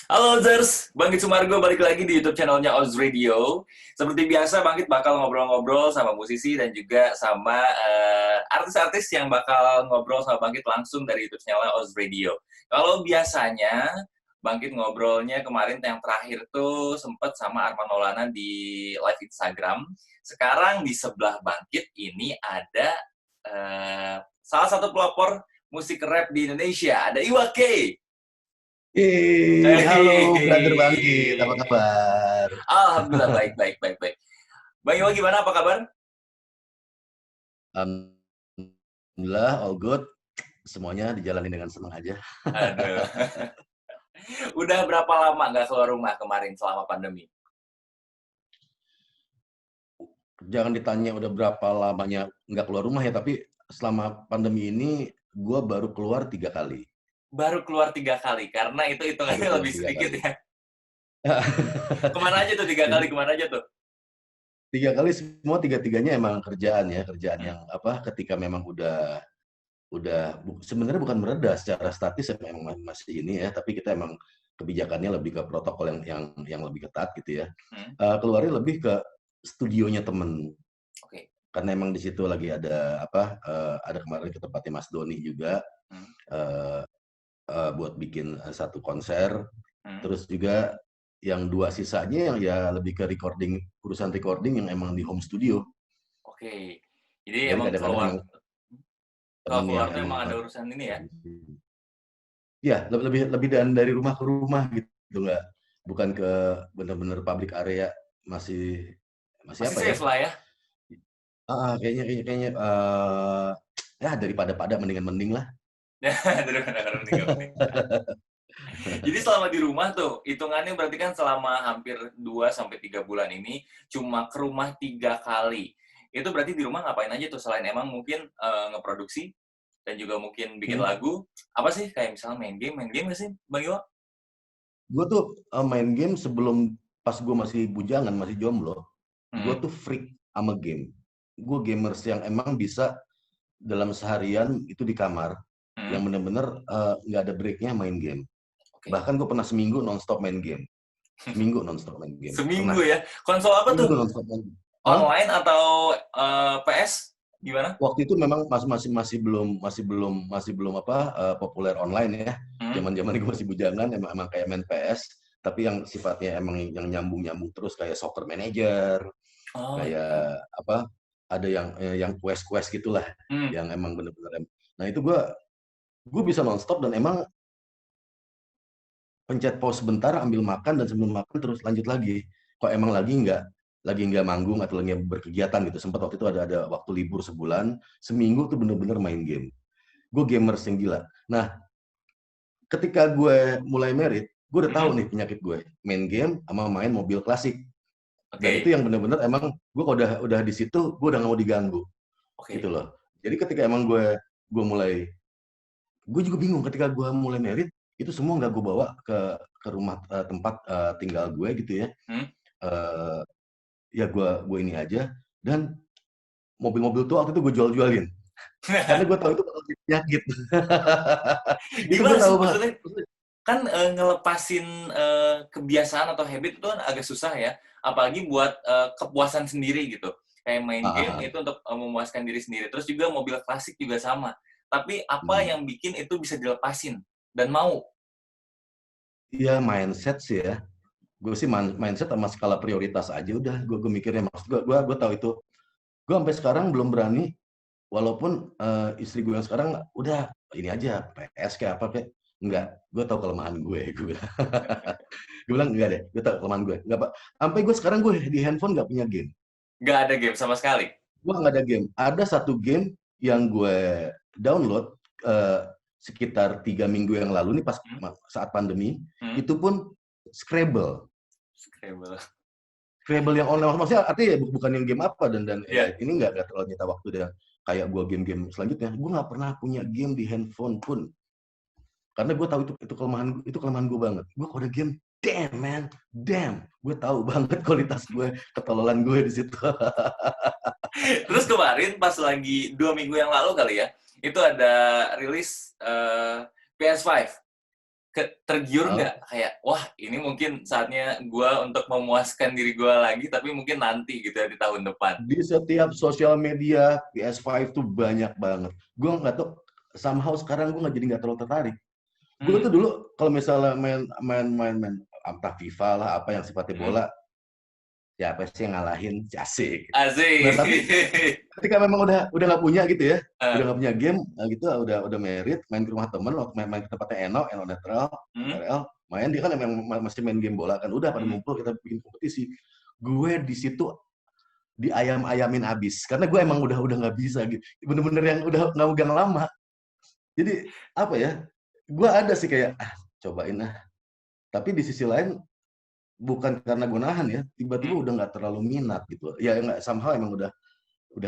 Halo Zers, Bangkit Sumargo balik lagi di YouTube channelnya Oz Radio. Seperti biasa, Bangkit bakal ngobrol-ngobrol sama musisi dan juga sama artis-artis yang bakal ngobrol sama Bangkit langsung dari YouTube channelnya Oz Radio. Kalau biasanya, Bangkit ngobrolnya kemarin yang terakhir tuh sempet sama Arman Maulana di live Instagram. Sekarang di sebelah Bangkit ini ada salah satu pelopor musik rap di Indonesia, ada Iwa K. Halo brother Bangkit, apa Hehehe. kabar? Alhamdulillah baik baik baik baik. Bang Iwa gimana apa kabar? Alhamdulillah, all good. Semuanya dijalani dengan senang aja. Aduh. Udah berapa lama nggak keluar rumah kemarin selama pandemi? Jangan ditanya udah berapa lamanya nggak keluar rumah ya, tapi selama pandemi ini gue baru keluar 3 kali. Baru keluar 3 kali karena itu Baru hitungannya keluar lebih tiga sedikit kali. ya. Kemana aja tuh 3 kali? Jadi Kemana aja tuh? 3 kali semua tiga-tiganya emang kerjaan ya, kerjaan Hmm. yang apa? Ketika memang sebenarnya bukan mereda secara statis ya, memang masih ini ya, tapi kita emang kebijakannya lebih ke protokol yang lebih ketat gitu ya. Hmm. Keluarnya lebih ke studionya temen, Oke. karena emang di situ lagi ada apa, ada kemarin ke tempatnya Mas Doni juga, Hmm. eee buat bikin, satu konser, Hmm. terus juga yang 2 sisanya yang ya lebih ke recording, urusan recording yang emang di home studio. Oke. Jadi Jadi emang kadang-kadang keluar emang kalau temen yang keluar tuh emang emang ada urusan ini ya. ya lebih lebih dari rumah ke rumah gitu, nggak bukan ke bener-bener public area, masih masih Masih apa ya, safe lah ya. kayaknya kayaknya kayaknya, ya daripada mendingan mending lah. Daripada mending mending. Jadi selama di rumah tuh, hitungannya berarti kan selama hampir 2 sampai 3 bulan ini, cuma ke rumah 3 kali. Itu berarti di rumah ngapain aja tuh, selain emang mungkin ngeproduksi, dan juga mungkin bikin Mhm. lagu, apa sih? Kayak misalnya main game nggak sih, Bang Iwa? Gue tuh, main game sebelum pas gue masih bujangan, masih jomblo, gue Hmm. tuh freak sama game. Gue gamers yang emang bisa dalam seharian itu di kamar, Hmm. yang bener-bener, nggak ada breaknya main game. Oke. Bahkan gue pernah seminggu nonstop main game. Seminggu nonstop main game, Seminggu pernah. ya? Konsol apa tuh? Seminggu nonstop main game. Hah? Online atau PS? Gimana? Waktu itu memang masih belum apa, populer online ya. Hmm? Zaman-zaman gue masih bujangan, emang emang kayak main PS, tapi yang sifatnya emang yang nyambung-nyambung terus kayak Soccer Manager, Oh iya. kayak apa, ada yang quest-quest gitulah, Hmm. yang emang bener-bener nah itu gue bisa nonstop dan emang pencet pause sebentar, ambil makan, dan sebelum makan terus lanjut lagi. Kok emang lagi nggak manggung atau lagi berkegiatan gitu, sempat waktu itu ada waktu libur sebulan, seminggu tuh bener-bener main game. Gue gamers yang gila. Nah, ketika gue mulai merit, gue udah tahu Hmm? nih penyakit gue, main game sama main mobil klasik. Dan itu Oke. yang bener-bener emang gue kalau udah di situ, gue udah nggak mau diganggu gitu Oke. loh. Jadi ketika emang gue mulai, gue juga bingung ketika gue mulai merit, itu semua nggak gue bawa ke rumah, tempat, tinggal gue gitu ya. Hmm? Eee, ya gue ini aja, dan mobil-mobil tua waktu itu gue jual-jualin. Karena gue tahu itu bakal jadi penyakit. Itu gue Gimana sih tahu banget. maksudnya? Kan ngelepasin kebiasaan atau habit itu kan agak susah ya, apalagi buat kepuasan sendiri gitu. Kayak main game Heeh, itu untuk memuaskan diri sendiri. Terus juga mobil klasik juga sama. Tapi apa mhm. yang bikin itu bisa dilepasin dan mau? Iya, mindset sih ya. Gue sih mindset sama skala prioritas aja udah, gue mikirnya, maksud gue tahu itu. Gue sampai sekarang belum berani, walaupun, istri gue yang sekarang udah ini aja, PS kayak apa kek, Hmm. enggak, gue tahu kelemahan gue bilang. Gue bilang, "Enggak deh, gue tahu kelemahan gue." Enggak, Pak, sampai gue sekarang gue di handphone nggak punya game. Nggak ada game sama sekali? Gue nggak ada game. Ada satu game yang gue download, sekitar 3 minggu yang lalu nih pas Hmm? saat pandemi, Hmm? itu pun Scrabble. Scrabble. Scrabble yang online, maksudnya artinya ya bukan yang game apa, dan ya Iya. ini nggak terlalu nyita waktu dan kayak gue game-game selanjutnya, gue nggak pernah punya game di handphone pun. Karena gue tahu itu kelemahan gue banget. Gue kalau ada game, damn man, damn, gue tahu banget kualitas gue, ketololan gue di situ. Terus kemarin pas lagi 2 minggu yang lalu kali ya, itu ada rilis PS5. tergiur Oh, nggak? Kayak, wah ini mungkin saatnya gue untuk memuaskan diri gue lagi, tapi mungkin nanti gitu ya, di tahun depan. di setiap sosial media PS5 tuh banyak banget. Gue nggak tahu, somehow sekarang gue nggak terlalu tertarik. Gue Hmm, tuh dulu kalau misalnya main entah FIFA lah apa yang sifatnya hmm. bola, ya apa sih yang ngalahin si asik. Nah tapi Asik. ketika memang udah nggak punya gitu ya, udah Eh, nggak punya game gitu, udah merit, main ke rumah temen, waktu main ke tempatnya Eno Netral, hmm, NRL, main dia kan emang masih main game bola kan, udah pada hmm. ngumpul kita bikin kompetisi. Gue di situ diayam-ayamin abis karena gue emang udah nggak bisa gitu, bener-bener yang udah nggak megang lama. Jadi apa ya? Gue ada sih kayak cobain ah. Tapi di sisi lain bukan karena gue nahan ya, tiba-tiba Hmm. udah nggak terlalu minat gitu. Ya nggak, somehow emang udah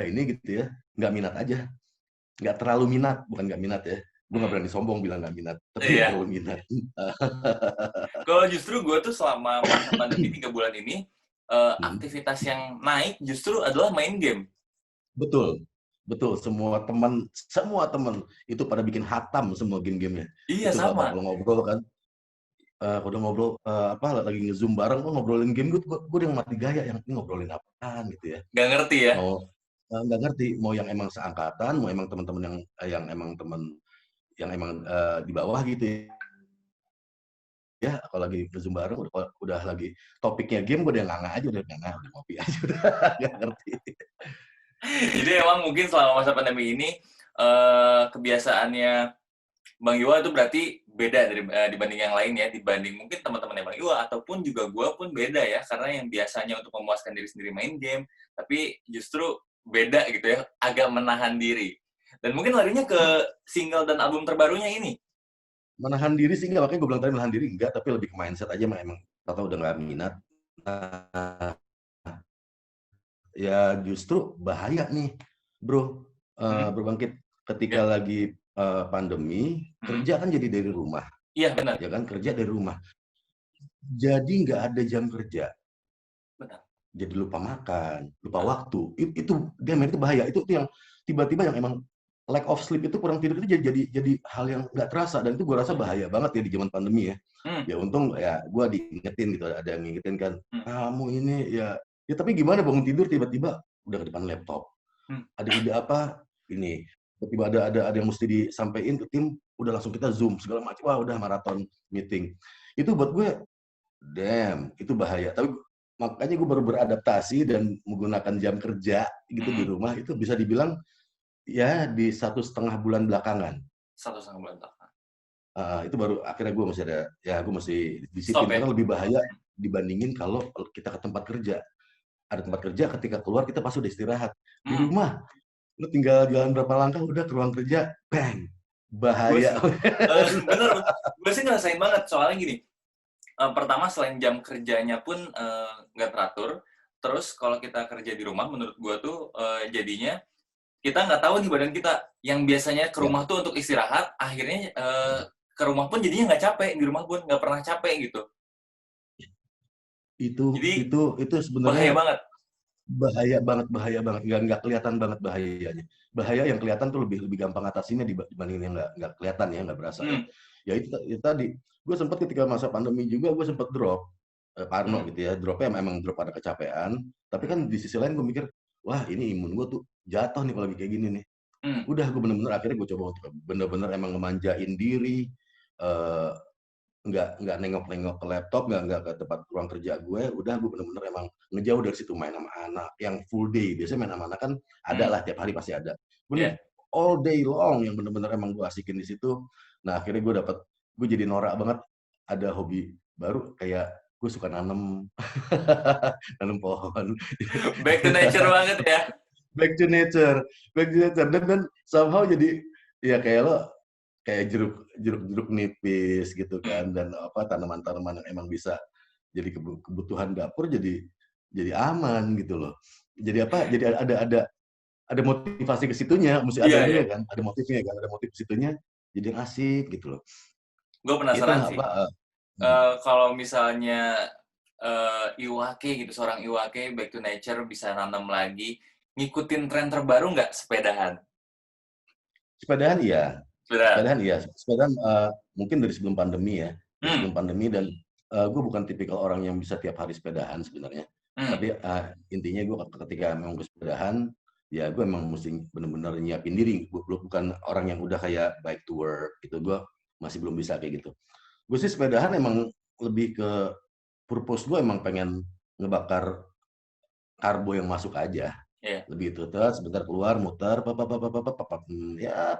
ini gitu ya, nggak minat aja. Nggak terlalu minat, bukan nggak minat ya. Gue nggak Hmm. berani sombong bilang nggak minat, tapi nggak Iya. terlalu minat. Kalau justru gue tuh selama masa pandemi 3 bulan ini, Hmm. aktivitas yang naik justru adalah main game. Betul, betul. Semua teman itu pada bikin hatam semua game-gamenya. Iya Itu sama. kalau ngobrol kan, udah ngobrol apa lagi nge-zoom bareng, ngobrolin game, gue udah mati gaya yang ini ngobrolin apaan gitu ya. Nggak ngerti ya. Mau nggak ngerti, mau yang emang seangkatan, mau emang teman-teman yang emang teman yang emang di bawah gitu ya. Kalau lagi nge-zoom bareng udah lagi topiknya game, gue udah nganga aja, udah ngopi aja, udah nggak ngerti. Jadi emang mungkin selama masa pandemi ini, kebiasaannya Bang Iwa itu berarti beda dibanding yang lain ya, dibanding mungkin teman-temannya Bang Iwa, ataupun juga gue pun beda ya, karena yang biasanya untuk memuaskan diri sendiri main game, tapi justru beda gitu ya, agak menahan diri. Dan mungkin larinya ke single dan album terbarunya ini. Menahan diri sih nggak, makanya gue bilang tadi menahan diri enggak, tapi lebih ke mindset aja, emang atau udah nggak minat. Nah, ya justru bahaya nih, bro. Hmm, Bro Bangkit, ketika ya. lagi pandemi, Hmm, kerja kan jadi dari rumah, iya benar, ya kan, kerja dari rumah. Jadi nggak ada jam kerja, benar. jadi lupa makan, lupa Ah, waktu. Itu game itu bahaya. Itu yang tiba-tiba yang emang lack of sleep, itu kurang tidur itu jadi hal yang nggak terasa, dan itu gue rasa hmm, bahaya banget ya di zaman pandemi ya. hmm, Ya untung ya gue diingetin gitu, ada yang ngingetin kan, hmm, kamu ini ya tapi gimana bangun tidur tiba-tiba udah ke depan laptop, hmm. ada ide apa ini, tiba-tiba ada yang mesti disampaikan ke tim, udah langsung kita zoom segala macam, wah udah maraton meeting. Itu buat gue, damn, itu bahaya. Tapi makanya gue baru beradaptasi dan menggunakan jam kerja gitu di Hmm. rumah, itu bisa dibilang ya di 1,5 bulan belakangan. 1,5 bulan belakangan. Itu baru akhirnya gue masih ada, ya gue masih Stop disiplin ya? karena lebih bahaya dibandingin kalau kita ke tempat kerja. Ada tempat kerja, ketika keluar kita pasti udah istirahat. Di Hmm. rumah lu tinggal jalan berapa langkah udah ke ruang kerja, bang, Gue bahaya. sih, bener, gue sih ngerasain banget, soalnya gini, pertama selain jam kerjanya pun nggak teratur, terus kalau kita kerja di rumah, menurut gue tuh jadinya kita nggak tahu nih badan kita, yang biasanya ke Ya, rumah tuh untuk istirahat, akhirnya ke rumah pun jadinya nggak capek, di rumah pun nggak pernah capek gitu. Jadi itu bahaya sebenarnya banget. bahaya banget, nggak kelihatan banget bahayanya. Bahaya yang kelihatan tuh lebih lebih gampang atasinnya dibandingin yang nggak kelihatan ya, nggak berasa ya. Hmm, Ya itu tadi, gue sempat ketika masa pandemi juga gue sempat drop, hmm, Parno gitu ya, dropnya emang drop ada kecapean, tapi hmm, kan di sisi lain gue mikir, wah ini imun gue tuh jatuh nih kalau lagi kayak gini nih. hmm, Udah gue bener-bener akhirnya gue coba untuk bener-bener emang ngemanjain diri, eh, nggak nengok-nengok ke laptop, nggak ke tempat ruang kerja gue, udah gue bener-bener emang ngejauh dari situ, main sama anak yang full day. Biasanya main sama anak kan ada hmm, lah, tiap hari pasti ada. Gue nih ya. all day long yang bener-bener emang gue asikin di situ. Nah akhirnya gue jadi norak banget, ada hobi baru kayak gue suka nanam nanam pohon. Back to nature banget ya. Back to nature, back to nature, dan somehow jadi ya kayak lo, kayak jeruk nipis gitu Hmm, kan, dan apa tanaman-tanaman yang emang bisa jadi kebutuhan dapur, jadi aman gitu loh. Jadi apa? Jadi ada motivasi ke situnya, mesti ada iya ya. ininya kan, ada motifnya kan, ada motif ke situnya, jadi asik gitu loh. Gue penasaran Itulah sih. apa Kalau misalnya Iwake gitu, seorang Iwake back to nature bisa nanam lagi, ngikutin tren terbaru nggak sepedahan? sepedaan iya, Sepeda. sepedaan mungkin dari sebelum pandemi ya. sebelum pandemi, dan gue bukan tipikal orang yang bisa tiap hari sepedahan sebenarnya. Tapi intinya gue ketika memang gue sepedahan, ya gue emang mesti benar-benar nyiapin diri. Gue bukan orang yang udah kayak bike to work gitu, gue masih belum bisa kayak gitu. Gue sih sepedahan emang lebih ke purpose gue, emang pengen ngebakar karbo yang masuk aja. Iya. Lebih itu terus sebentar keluar muter ya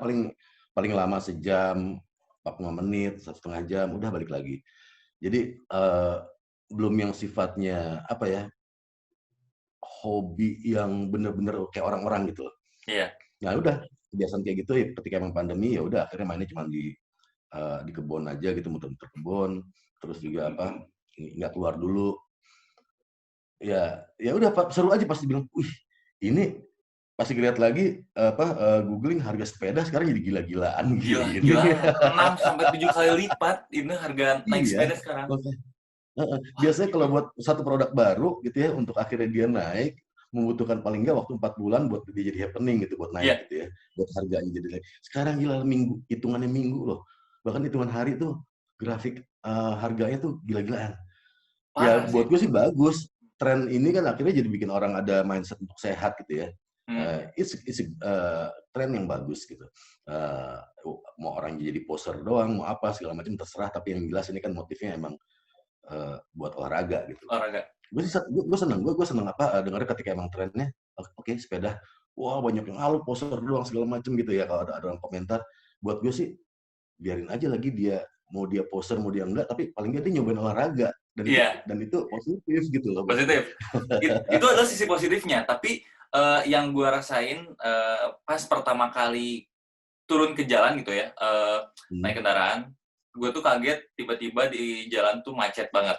paling lama sejam, 45 menit, 1,5 jam, udah balik lagi. Jadi belum yang sifatnya apa ya, hobi yang bener-bener kayak orang-orang gitu loh. Iya. Nah udah kebiasaan kayak gitu ya, ketika emang pandemi ya udah akhirnya mainnya cuma di kebun aja gitu, muter-muter kebun, terus juga apa, nggak keluar dulu. Ya udah Pak, seru aja pasti bilang, wih ini pasti lihat lagi googling harga sepeda sekarang jadi gila-gilaan Gila, gini. gila. 6 sampai 7 kali lipat ini harga naik Iya, sepeda sekarang. Wah, biasanya kalau buat satu produk baru gitu ya, untuk akhirnya dia naik, membutuhkan paling nggak waktu 4 bulan buat dia jadi happening gitu, buat naik iya, gitu ya, buat harganya jadi naik. Sekarang gila, minggu, hitungannya minggu loh. Bahkan hitungan hari tuh grafik harganya tuh gila-gilaan. Ya parah sih. buat gue sih bagus. Tren ini kan akhirnya jadi bikin orang ada mindset untuk sehat gitu ya. It's tren yang bagus gitu. Mau orang jadi poser doang, mau apa segala macam terserah. Tapi yang jelas ini kan motifnya emang buat olahraga gitu. Olahraga. Gue seneng apa dengar ketika emang trennya oke, sepeda. Wah banyak yang poser doang segala macam gitu ya. Kalau ada orang komentar, buat gue sih biarin aja lagi dia, mau dia poser mau dia enggak, tapi paling nggak dia nyobain olahraga, Iya, dan itu positif gitu loh buat gue. positif. Itu adalah sisi positifnya. Tapi yang gue rasain pas pertama kali turun ke jalan gitu ya, naik kendaraan, gue tuh kaget tiba-tiba di jalan tuh macet banget.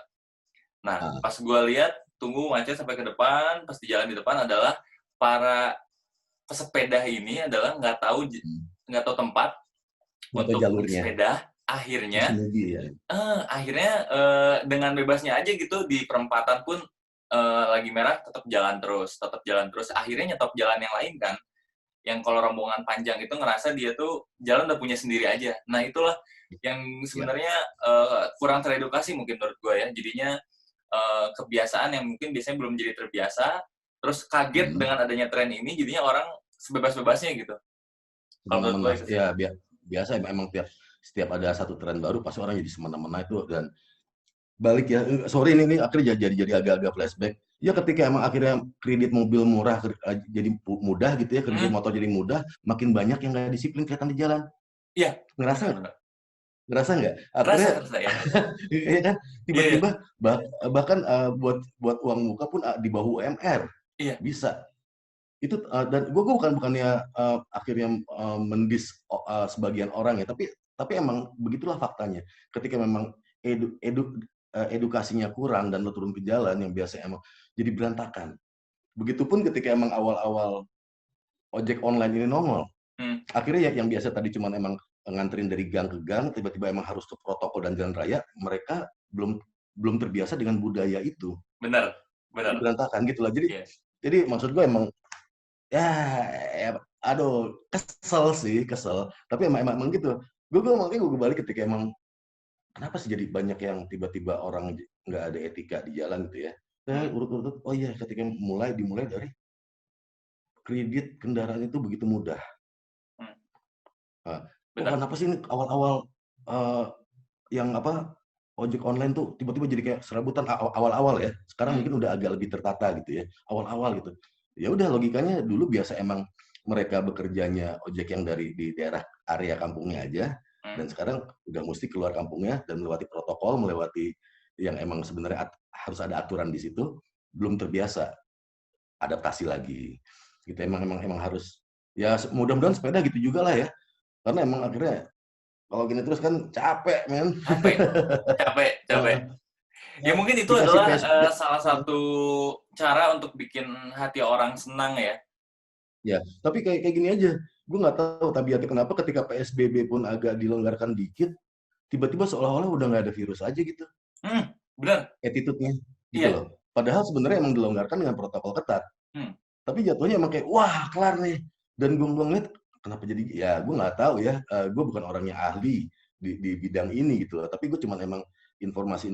Nah, Ah, pas gue lihat tunggu macet sampai ke depan, pas di jalan di depan adalah para pesepeda ini adalah nggak tahu tempat atau untuk jalurnya bersepeda. Akhirnya semudi ya. dengan bebasnya aja gitu di perempatan pun lagi merah tetap jalan terus. Akhirnya nyetop jalan yang lain kan. Yang kalau rombongan panjang itu ngerasa dia tuh jalan udah punya sendiri aja. Nah itulah yang Ya, sebenarnya kurang teredukasi mungkin menurut gue ya. Jadinya kebiasaan yang mungkin biasanya belum jadi terbiasa, terus kaget dengan adanya tren ini, jadinya orang sebebas-bebasnya gitu. Kalau menurut gue semena-mena itu sih. ya, biasa emang setiap ada satu tren baru pasti orang jadi semena-mena itu. Dan balik ya, sorry ini akhirnya jadi agak-agak flashback. Ya ketika emang akhirnya kredit mobil murah jadi mudah gitu ya, kredit Hmm, motor jadi mudah, makin banyak yang nggak disiplin kelihatan di jalan. iya, Ngerasa benar-benar. ngerasa nggak? Terasa, Akhirnya terasa ya. iya kan, Iya, iya, tiba-tiba bahkan buat uang muka pun di bawah UMR iya, bisa. Itu dan gue bukannya akhirnya sebagian orang ya, tapi emang begitulah faktanya. Ketika memang edukasinya kurang dan lo turun ke jalan yang biasa emang jadi berantakan. Begitupun ketika emang awal-awal ojek online ini nongol, hmm, akhirnya ya yang biasa tadi cuman emang nganterin dari gang ke gang, tiba-tiba emang harus ke protokol dan jalan raya, mereka belum belum terbiasa dengan budaya itu. benar, Jadi benar. berantakan gitu lah. Jadi Iya. jadi maksud gue emang ya, aduh, kesel. Tapi emang gitu. Gue makanya gue balik ketika emang kenapa sih jadi banyak yang tiba-tiba orang nggak ada etika di jalan gitu ya. Hmm, Urut-urut, oh iya, ketika dimulai dari kredit kendaraan itu begitu mudah. hmm, Nah, kok benar. kenapa sih ini awal-awal eh, yang apa ojek online tuh tiba-tiba jadi kayak serabutan awal-awal ya. Sekarang Hmm, mungkin udah agak lebih tertata gitu ya. Awal-awal gitu. Ya udah logikanya dulu biasa emang mereka bekerjanya ojek yang dari di daerah area kampungnya aja, dan hmm, sekarang udah mesti keluar kampungnya dan melewati protokol, melewati yang emang sebenarnya harus ada aturan di situ, belum terbiasa adaptasi lagi. Gitu emang harus ya, mudah-mudahan sepeda gitu juga lah ya. Karena emang akhirnya kalau gini terus kan capek, men. capek, capek, capek. Ya Ya, mungkin itu dikasih adalah PSBB. salah satu cara untuk bikin hati orang senang ya. Ya, tapi kayak gini aja. Gue nggak tahu tabiatnya kenapa ketika PSBB pun agak dilonggarkan dikit, tiba-tiba seolah-olah udah nggak ada virus aja gitu, Benar. attitude-nya gitu Iya. loh. Padahal sebenarnya emang dilonggarkan dengan protokol ketat. Hmm, Tapi jatuhnya emang kayak, wah kelar nih. Dan gue ngeliat, kenapa jadi, ya gue nggak tahu ya, gue bukan orang yang ahli di bidang ini gitu loh. Tapi gue cuma emang informasi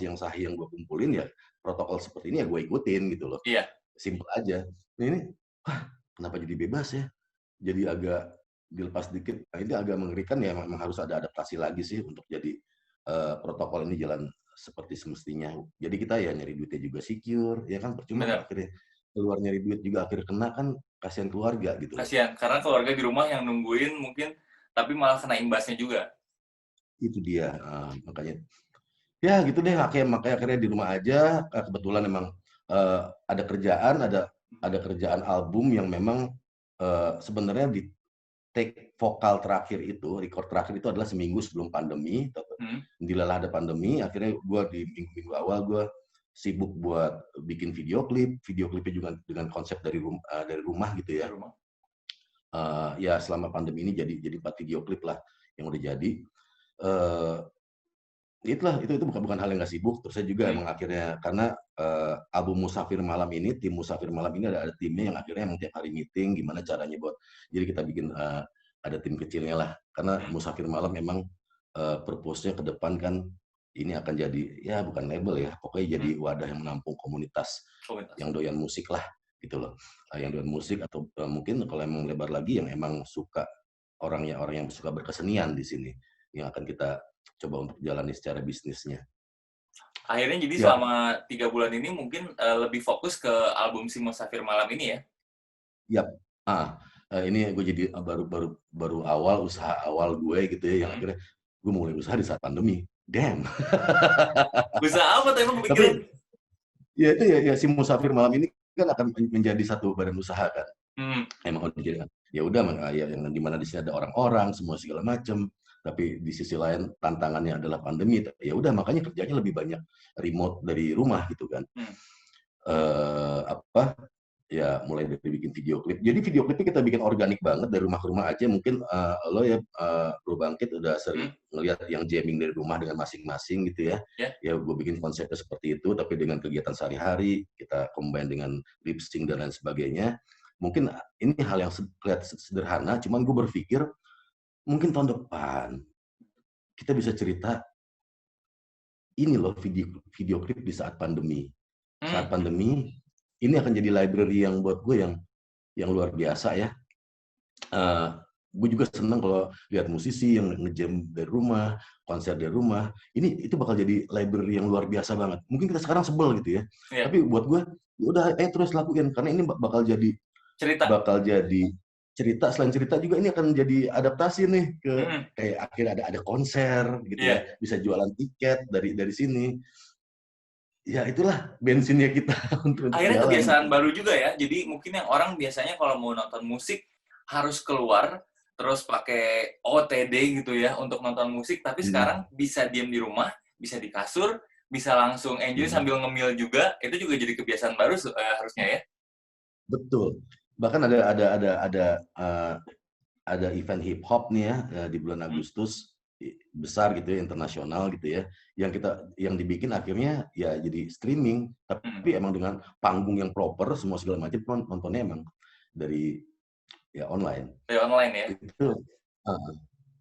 yang sahih yang gue kumpulin ya protokol seperti ini ya gue ikutin gitu loh. Iya. Simple aja. Nah ini, kenapa jadi bebas ya? Jadi agak dilepas dikit. Nah, ini agak mengerikan ya. Memang harus ada adaptasi lagi sih untuk jadi protokol ini jalan seperti semestinya. Jadi kita ya nyari duitnya juga secure, ya kan percuma Bener. akhirnya keluar nyari duit juga akhirnya kena kan kasihan keluarga gitu loh. Kasihan, karena keluarga di rumah yang nungguin mungkin, tapi malah kena imbasnya juga. Itu dia, makanya ya gitu deh, makanya akhirnya di rumah aja. Kebetulan memang ada kerjaan album yang memang sebenarnya di take vokal terakhir itu, record terakhir itu adalah seminggu sebelum pandemi. Dilalah ada pandemi, akhirnya gue di minggu-minggu awal gue sibuk buat bikin video klipnya juga dengan konsep dari rumah gitu ya. Ya selama pandemi ini jadi 4 video klip lah yang udah jadi. Itulah itu bukan hal yang nggak sibuk. Terus saya juga emang akhirnya karena album Musafir Malam ini, tim Musafir Malam ini ada timnya yang akhirnya emang tiap hari meeting gimana caranya buat, jadi kita bikin ada tim kecilnya lah. Karena Musafir Malam memang purpose-nya ke depan kan ini akan jadi ya bukan label ya, pokoknya jadi wadah yang menampung komunitas yang doyan musik lah gitu loh. Yang doyan musik atau mungkin kalau emang lebar lagi yang emang suka orang yang suka berkesenian di sini yang akan kita coba untuk jalani secara bisnisnya. Akhirnya jadi selama 3 bulan ini mungkin lebih fokus ke album si Musafir Malam ini ya? Yap. Ini gue jadi baru usaha awal gue gitu ya, yang akhirnya gue mulai usaha di saat pandemi. Damn. Usaha apa tuh emang kepikiran? Tapi ya itu ya si Musafir Malam ini kan akan menjadi satu badan usaha kan. Emang udah jadi ya udah ya yang dimana di sini ada orang-orang semua segala macam. Tapi di sisi lain tantangannya adalah pandemi. Ya udah makanya kerjanya lebih banyak remote dari rumah gitu kan. Ya mulai dari bikin video klip. Jadi video klipnya kita bikin organik banget dari rumah ke rumah aja. Mungkin lo ya Bro Bangkit udah sering ngelihat yang jamming dari rumah dengan masing-masing gitu ya. Ya gue bikin konsepnya seperti itu, tapi dengan kegiatan sehari-hari kita combine dengan lip sync dan lain sebagainya. Mungkin ini hal yang kelihatan sederhana, cuman gue berpikir mungkin tahun depan kita bisa cerita ini loh video klip di saat pandemi. Saat pandemi ini akan jadi library yang buat gue yang luar biasa ya. Gue juga senang kalau lihat musisi yang ngejam dari rumah, konser dari rumah. Itu bakal jadi library yang luar biasa banget. Mungkin kita sekarang sebel gitu ya. Tapi buat gue, udah terus lakuin karena ini bakal jadi cerita. Selain cerita juga ini akan jadi adaptasi nih ke kayak akhirnya ada konser gitu ya. Bisa jualan tiket dari sini. Ya itulah bensinnya kita untuk akhirnya kebiasaan baru juga ya. Jadi mungkin yang orang biasanya kalau mau nonton musik harus keluar terus pakai OTD gitu ya untuk nonton musik, tapi sekarang bisa diam di rumah, bisa di kasur, bisa langsung enjoy sambil ngemil juga. Itu juga jadi kebiasaan baru harusnya ya. Betul. Bahkan ada event hip hop nih ya di bulan Agustus besar gitu ya, internasional gitu ya, yang dibikin akhirnya ya jadi streaming, tapi emang dengan panggung yang proper semua segala macam, nontonnya emang dari ya online. Dari online ya.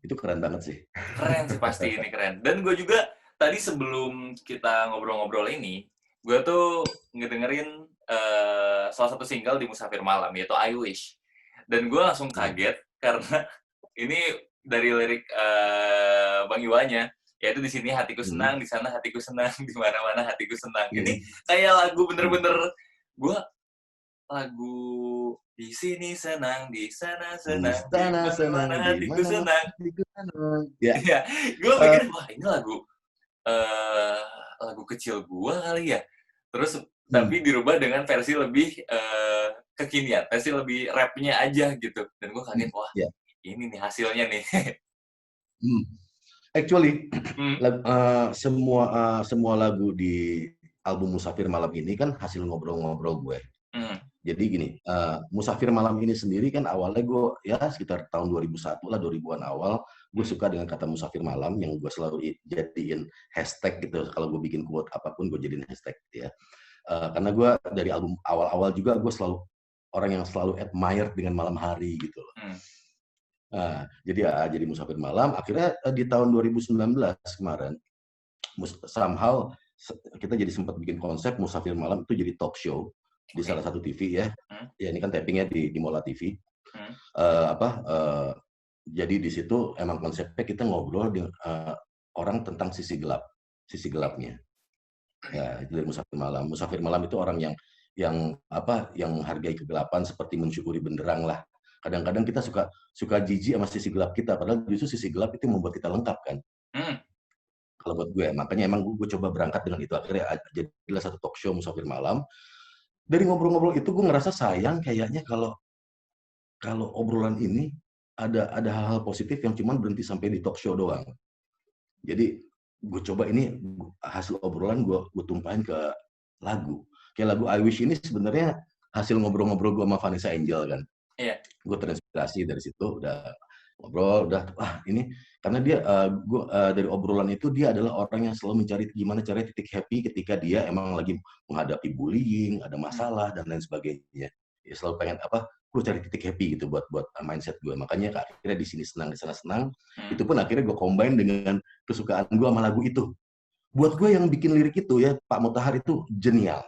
Itu keren banget sih. Keren sih pasti ini keren. Dan gue juga tadi sebelum kita ngobrol-ngobrol ini, gue tuh ngedengerin salah satu single di Musafir Malam yaitu I Wish. Dan gue langsung kaget karena ini dari lirik Bang Iwanya, yaitu di sini hatiku senang, di sana hatiku senang, di mana-mana hatiku senang. Ini kayak lagu bener-bener gue lagu di sini senang, di sana senang, di mana hatiku senang. Ya, gue pikir wah ini lagu kecil gue kali ya. Terus tapi dirubah dengan versi lebih kekinian, versi lebih rapnya aja gitu. Dan gue kaget wah ini nih hasilnya nih. Actually, semua lagu di album Musafir Malam ini kan hasil ngobrol-ngobrol gue. Jadi gini, Musafir Malam ini sendiri kan awalnya gue ya sekitar tahun 2001 lah, 2000-an awal, gue suka dengan kata Musafir Malam yang gue selalu jadiin hashtag gitu. Kalau gue bikin quote apapun gue jadiin hashtag gitu ya. Karena gue dari album awal-awal juga gue selalu orang yang selalu admire dengan malam hari gitu loh. Jadi Musafir Malam. Akhirnya di tahun 2019 kemarin, somehow kita jadi sempat bikin konsep Musafir Malam itu jadi talk show di salah satu TV ya. Ya ini kan tappingnya di Mola TV. Jadi di situ emang konsepnya kita ngobrol dengan orang tentang sisi gelapnya. Ya, itu dari Musafir Malam. Musafir Malam itu orang yang menghargai kegelapan seperti mensyukuri benderang lah. Kadang-kadang kita suka jijik sama sisi gelap kita, padahal justru sisi gelap itu membuat kita lengkap kan. Kalau buat gue, makanya emang gue coba berangkat dengan itu. Akhirnya jadilah satu talk show Musafir Malam. Dari ngobrol-ngobrol itu gue ngerasa sayang kayaknya kalau obrolan ini ada hal-hal positif yang cuma berhenti sampai di talk show doang. Jadi gue coba ini hasil obrolan gue tumpahin ke lagu. Kayak lagu I Wish ini sebenarnya hasil ngobrol-ngobrol gue sama Vanessa Angel kan. Iya. Gue terinspirasi dari situ, udah ngobrol, ini karena dia dari obrolan itu dia adalah orang yang selalu mencari gimana caranya titik happy ketika dia emang lagi menghadapi bullying, ada masalah dan lain sebagainya. Ya selalu pengen gue cari titik happy gitu buat mindset gue. Makanya akhirnya di sini senang, di sana senang. Itu pun akhirnya gue combine dengan kesukaan gue sama lagu itu. Buat gue yang bikin lirik itu ya Pak Mutahar itu genial.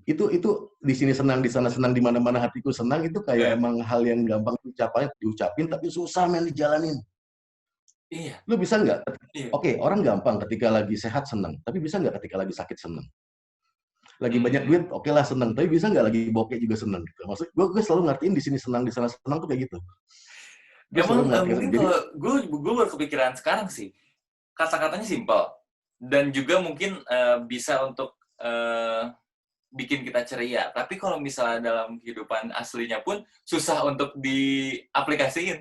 Itu di sini senang, di sana senang, di mana-mana hatiku senang, itu kayak emang hal yang gampang diucapin tapi susah dijalanin. Iya. Lu bisa nggak? Iya. Oke, orang gampang ketika lagi sehat senang, tapi bisa nggak ketika lagi sakit senang? Lagi banyak duit, oke lah senang, tapi bisa nggak lagi bokeh juga senang? Gitu. Maksud gue selalu ngertiin di sini senang, di sana senang tuh kayak gitu. Emang mungkin kalau gue baru kepikiran sekarang sih, kata-katanya simpel dan juga mungkin bisa untuk bikin kita ceria. Tapi kalau misalnya dalam kehidupan aslinya pun susah untuk diaplikasiin.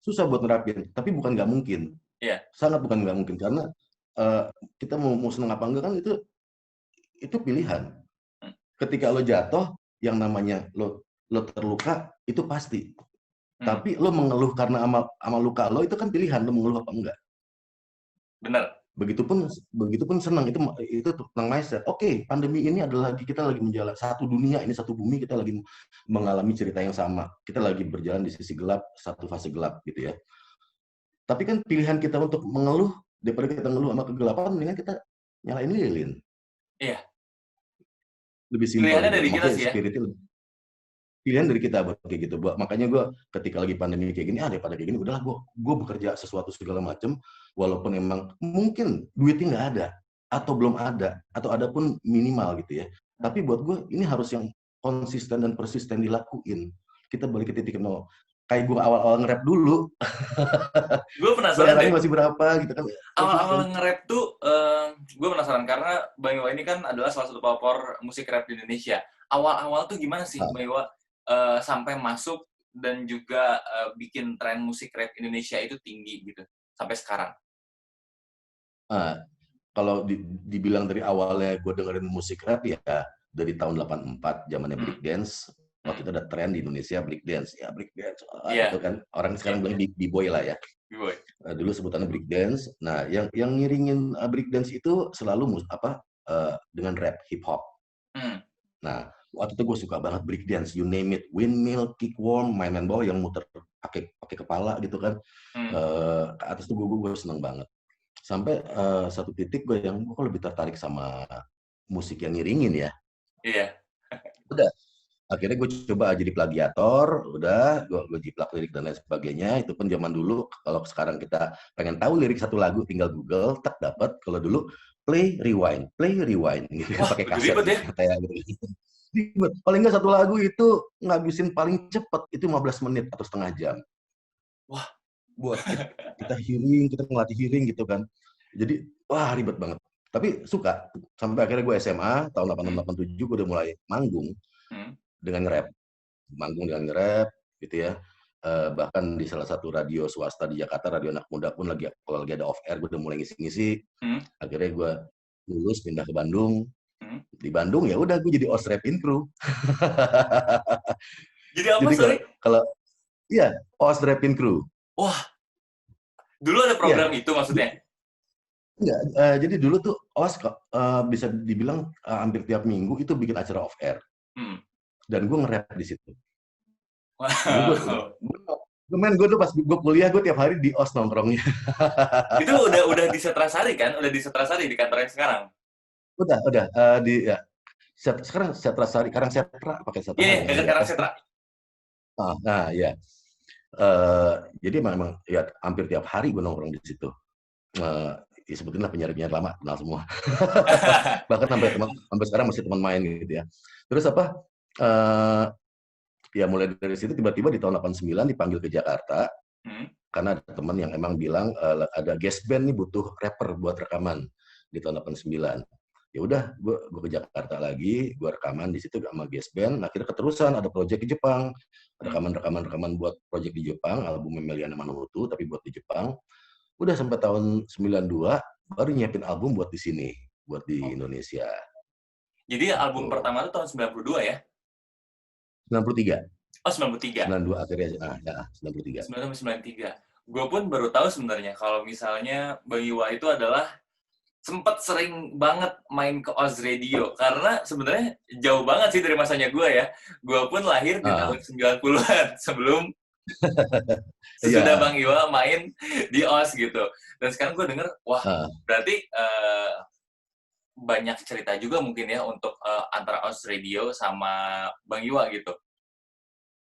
Susah buat nerapin, tapi bukan nggak mungkin. Iya. Sangat bukan nggak mungkin karena kita mau senang apa enggak kan itu pilihan. Ketika lo jatuh, yang namanya lo terluka itu pasti. Tapi lo mengeluh karena sama luka lo itu kan pilihan, lo mengeluh apa enggak. Benar. Begitupun senang itu tentang mindset. Oke, pandemi ini adalah kita lagi menjalan satu dunia ini, satu bumi, kita lagi mengalami cerita yang sama. Kita lagi berjalan di sisi gelap, satu fase gelap gitu ya. Tapi kan pilihan kita untuk mengeluh daripada kita ngeluh sama kegelapan, mendingan kita nyalain lilin. Iya. Lebih simpel. Pilihannya dari kita sih ya. Pilihan dari kita buat kayak gitu. Makanya gue ketika lagi pandemi kayak gini, daripada kayak gini, udahlah gue bekerja sesuatu segala macam, walaupun emang mungkin duitnya nggak ada, atau belum ada, atau ada pun minimal gitu ya. Tapi buat gue ini harus yang konsisten dan persisten dilakuin. Kita balik ke titik nol. Kayak gue awal-awal nge-rap dulu. Gue penasaran deh. Masih berapa gitu kan. Awal-awal nge-rap tuh, gue penasaran karena Bang Iwa ini kan adalah salah satu pelopor musik rap di Indonesia. Awal-awal tuh gimana sih Bang Iwa sampai masuk dan juga bikin tren musik rap Indonesia itu tinggi gitu sampai sekarang? Kalau dibilang dari awalnya gue dengerin musik rap ya dari tahun 84 zamannya breakdance. Waktu itu ada tren di Indonesia breakdance, itu kan orang sekarang bilang b-boy lah ya. B-boy. Dulu sebutannya breakdance. Nah, yang ngiringin breakdance itu selalu dengan rap hip hop. Nah, waktu itu gue suka banget breakdance, you name it, windmill, kickworm, main bawah yang muter pakai kepala gitu kan. Ke atas tuh gue seneng banget. Sampai satu titik gue lebih tertarik sama musik yang ngiringin ya. Iya. Udah. Akhirnya gue coba jadi plagiator, gue jiplak lirik dan lain sebagainya. Itu pun zaman dulu, kalau sekarang kita pengen tahu lirik satu lagu, tinggal Google, tak dapat. Kalau dulu play rewind, gitu pakai kaset. Gitu. Paling nggak satu lagu itu ngabisin paling cepet itu 15 menit atau setengah jam. Wah, buat kita hearing, kita ngelatih hearing gitu kan. Jadi ribet banget. Tapi suka. Sampai akhirnya gue SMA tahun 86-87 gue udah mulai manggung. Dengan nge-rap, manggung dengan nge-rap gitu ya. Bahkan di salah satu radio swasta di Jakarta, radio anak muda pun kalau lagi ada off air gue udah mulai ngisi-ngisi. Akhirnya gue lulus pindah ke Bandung. Di Bandung ya udah gue jadi OS Rapin Crew. Jadi apa sorry? Kalau iya, OS Rapin Crew. Wah. Dulu ada program itu maksudnya? Enggak, jadi dulu tuh OS bisa dibilang hampir tiap minggu itu bikin acara off air. Dan gue nge-rap di situ. Wow. Gue tuh pas gue kuliah, gue tiap hari di OS nongkrongnya. Itu udah di Setrasari kan? Udah di Setrasari di kantor yang sekarang? Udah, di ya. Sekarang Setrasari, Karang Setra, pakai Iya, Setra yeah, yang dekat di atas Karangsetra. tuh. Nah, ya. Jadi memang ya hampir tiap hari gue nongkrong di situ. Eh, ya sebutinlah penyiar-penyiar lama, kenal semua. Bahkan sampai sekarang masih teman main gitu ya. Terus apa? eh Ya mulai dari situ tiba-tiba di tahun 89 dipanggil ke Jakarta Hmm. karena ada teman yang emang bilang ada guest band nih butuh rapper buat rekaman di tahun 89. Ya udah, gue ke Jakarta lagi, gue rekaman di situ sama guest band. Akhirnya keterusan ada project di Jepang, Hmm. rekaman buat project di Jepang, album Meliana Manuhutu tapi buat di Jepang. Udah sampai tahun 92 baru nyiapin album buat di sini, buat di Oke. Indonesia. Jadi album Gitu. pertama itu tahun 92 ya? 93. Oh, 93. 92 akhirnya, ya, 93. 93. Gue pun baru tahu sebenarnya kalau misalnya Bang Iwa itu adalah sempat sering banget main ke Oz Radio karena sebenarnya jauh banget sih dari masanya gue ya. Gue pun lahir di Ah, tahun 90-an sebelum sesudah iya. Bang Iwa main di Oz gitu. Dan sekarang gue denger, wah Ah, berarti banyak cerita juga mungkin ya untuk antara Oz Radio sama Bang Iwa gitu.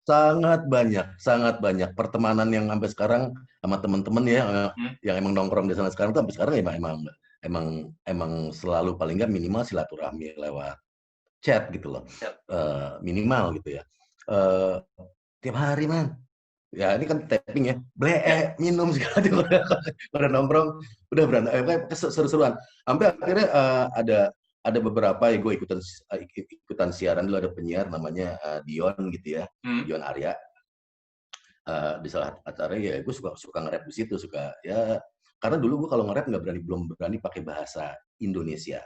sangat banyak pertemanan yang sampai sekarang sama teman-teman ya Hmm? yang emang nongkrong di sana sekarang tuh sampai sekarang ya emang selalu paling nggak minimal silaturahmi lewat chat gitu loh. Siap. Minimal gitu ya. Eh, Tiap hari man. Ya ini kan tapping ya. Ya. Minum segala pada nongkrong udah berantem seru-seruan. Sampai akhirnya ada beberapa ya gue ikutan siaran dulu, ada penyiar namanya Dion gitu ya. Hmm? Dion Arya. Di salah acara ya gue suka nge-rap di situ, suka ya karena dulu gue kalau nge-rap belum berani pakai bahasa Indonesia.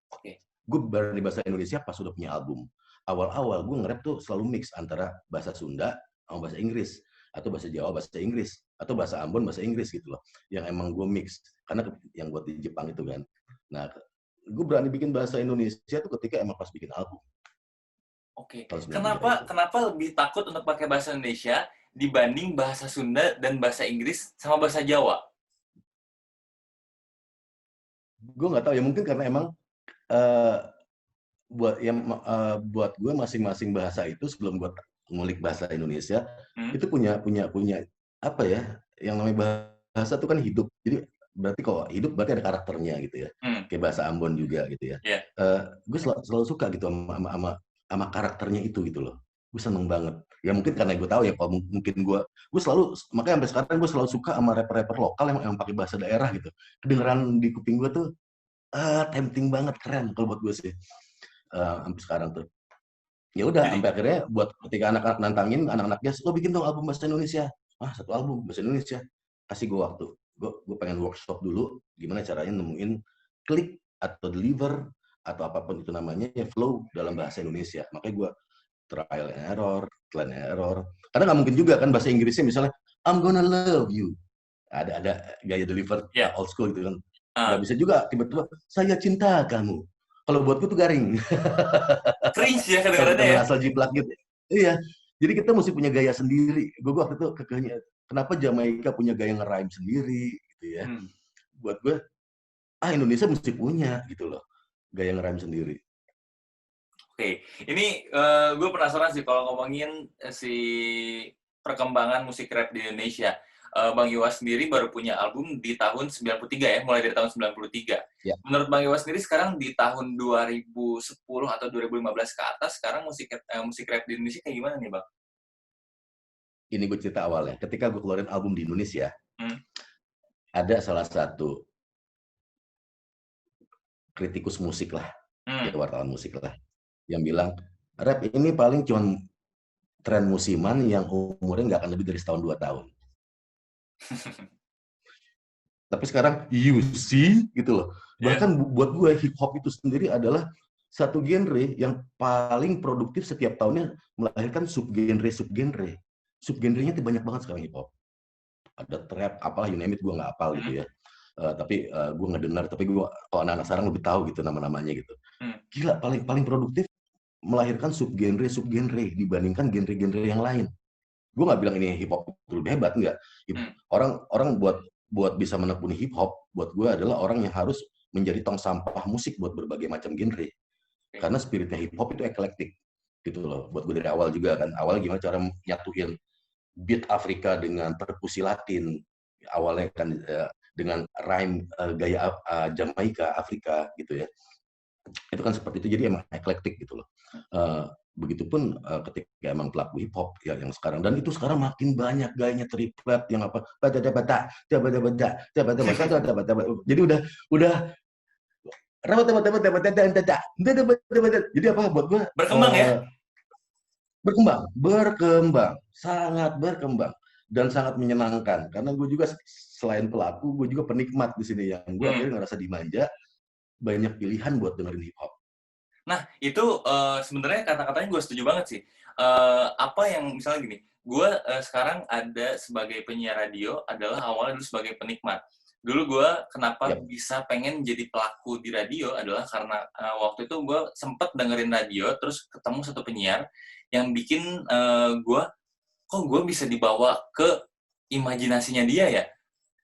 Oke. Gue berani bahasa Indonesia pas udah punya album. Awal-awal gue nge-rap tuh selalu mix antara bahasa Sunda sama bahasa Inggris, atau bahasa Jawa bahasa Inggris, atau bahasa Ambon bahasa Inggris gitu loh. Yang emang gue mix karena yang buat di Jepang itu kan. Nah, gue berani bikin bahasa Indonesia tuh ketika emang pas bikin album Oke. tahun 93 Kenapa itu. kenapa lebih takut untuk pakai bahasa Indonesia dibanding bahasa Sunda dan bahasa Inggris sama bahasa Jawa? Gue nggak tahu ya, mungkin karena emang uh, buat gue masing-masing bahasa itu sebelum gue ngulik bahasa Indonesia Hmm? itu punya apa ya, yang namanya bahasa itu kan hidup, jadi berarti kalau hidup berarti ada karakternya gitu ya, Hmm. kayak bahasa Ambon juga gitu ya. Ya. Gue selalu suka gitu sama karakternya itu gitu loh, gue seneng banget ya, mungkin karena gue tahu ya kalau mungkin gue selalu, makanya sampai sekarang gue selalu suka sama rapper-rapper lokal yang pakai bahasa daerah gitu, kedengeran di kuping gue tuh tempting banget, keren kalau buat gue sih. Sampai sekarang tuh ya udah, Jadi, sampai akhirnya buat ketika anak-anak nantangin anak-anaknya, lo bikin dong album bahasa Indonesia. Satu album bahasa Indonesia, kasih gue waktu, gue pengen workshop dulu gimana caranya nemuin klik atau deliver atau apapun itu namanya ya, flow dalam bahasa Indonesia. Makanya gue trial and error karena nggak mungkin juga kan bahasa Inggrisnya misalnya I'm gonna love you, ada gaya deliver ya. old school gitu kan, nggak Ah, bisa juga tiba-tiba saya cinta kamu. Kalau buatku tuh garing. cringe ya Kalau kita kedengarannya ya. main asal jiplak gitu. Iya. Jadi kita mesti punya gaya sendiri. Gue waktu itu kekehnya, kenapa Jamaika punya gaya nge-rhyme sendiri gitu ya. Hmm. Buat gue, Indonesia mesti punya gitu loh. Gaya nge-rhyme sendiri. Oke, ini gue penasaran sih kalau ngomongin si perkembangan musik rap di Indonesia. Bang Iwa sendiri baru punya album di tahun 93 ya, mulai dari tahun 93. Ya, Menurut Bang Iwa sendiri sekarang di tahun 2010 atau 2015 ke atas, sekarang musik rap di Indonesia kayak gimana nih Bang? ini gue cerita awalnya. Ketika gue keluarin album di Indonesia, Hmm? ada salah satu kritikus musik lah, ya Hmm. wartawan musik lah, yang bilang, rap ini paling cuma tren musiman yang umurnya nggak akan lebih dari setahun 2 tahun. Tapi sekarang you see gitu loh. Ya. Bahkan buat gue hip hop itu sendiri adalah satu genre yang paling produktif setiap tahunnya, melahirkan subgenre. Subgenrenya itu banyak banget sekarang hip hop. Ada trap, apalah you name it, gue nggak apal Hmm? gitu ya. Tapi gue nggak dengar, tapi gue kalau anak-anak sekarang lebih tahu gitu nama-namanya gitu. Hmm. Gila, paling produktif melahirkan subgenre dibandingkan genre-genre yang lain. Gue nggak bilang ini hip hop itu lebih hebat, enggak. Orang buat bisa menekuni hip hop, buat gue adalah orang yang harus menjadi tong sampah musik buat berbagai macam genre. Karena spiritnya hip hop itu eklektik gitu loh. Buat gue dari awal juga kan, awalnya gimana cara nyatuin beat Afrika dengan perkusi Latin, awalnya kan dengan rhyme gaya Jamaika Afrika gitu ya. Itu kan seperti itu, jadi emang eklektik gitu loh. Begitupun ketika emang pelaku hip hop ya yang sekarang, dan itu sekarang makin banyak gayanya triplet yang apa jadi udah jadi apa buat gue berkembang ya, berkembang sangat berkembang dan sangat menyenangkan karena gue juga selain pelaku gue juga penikmat di sini yang gue akhirnya ngerasa dimanja, banyak pilihan buat dengerin hip hop. Nah, itu sebenarnya kata-katanya gue setuju banget sih. Apa yang misalnya gini, gue sekarang ada sebagai penyiar radio adalah awalnya dulu sebagai penikmat. Dulu gue kenapa bisa pengen jadi pelaku di radio adalah karena waktu itu gue sempet dengerin radio, terus ketemu satu penyiar yang bikin kok gue bisa dibawa ke imajinasinya dia ya.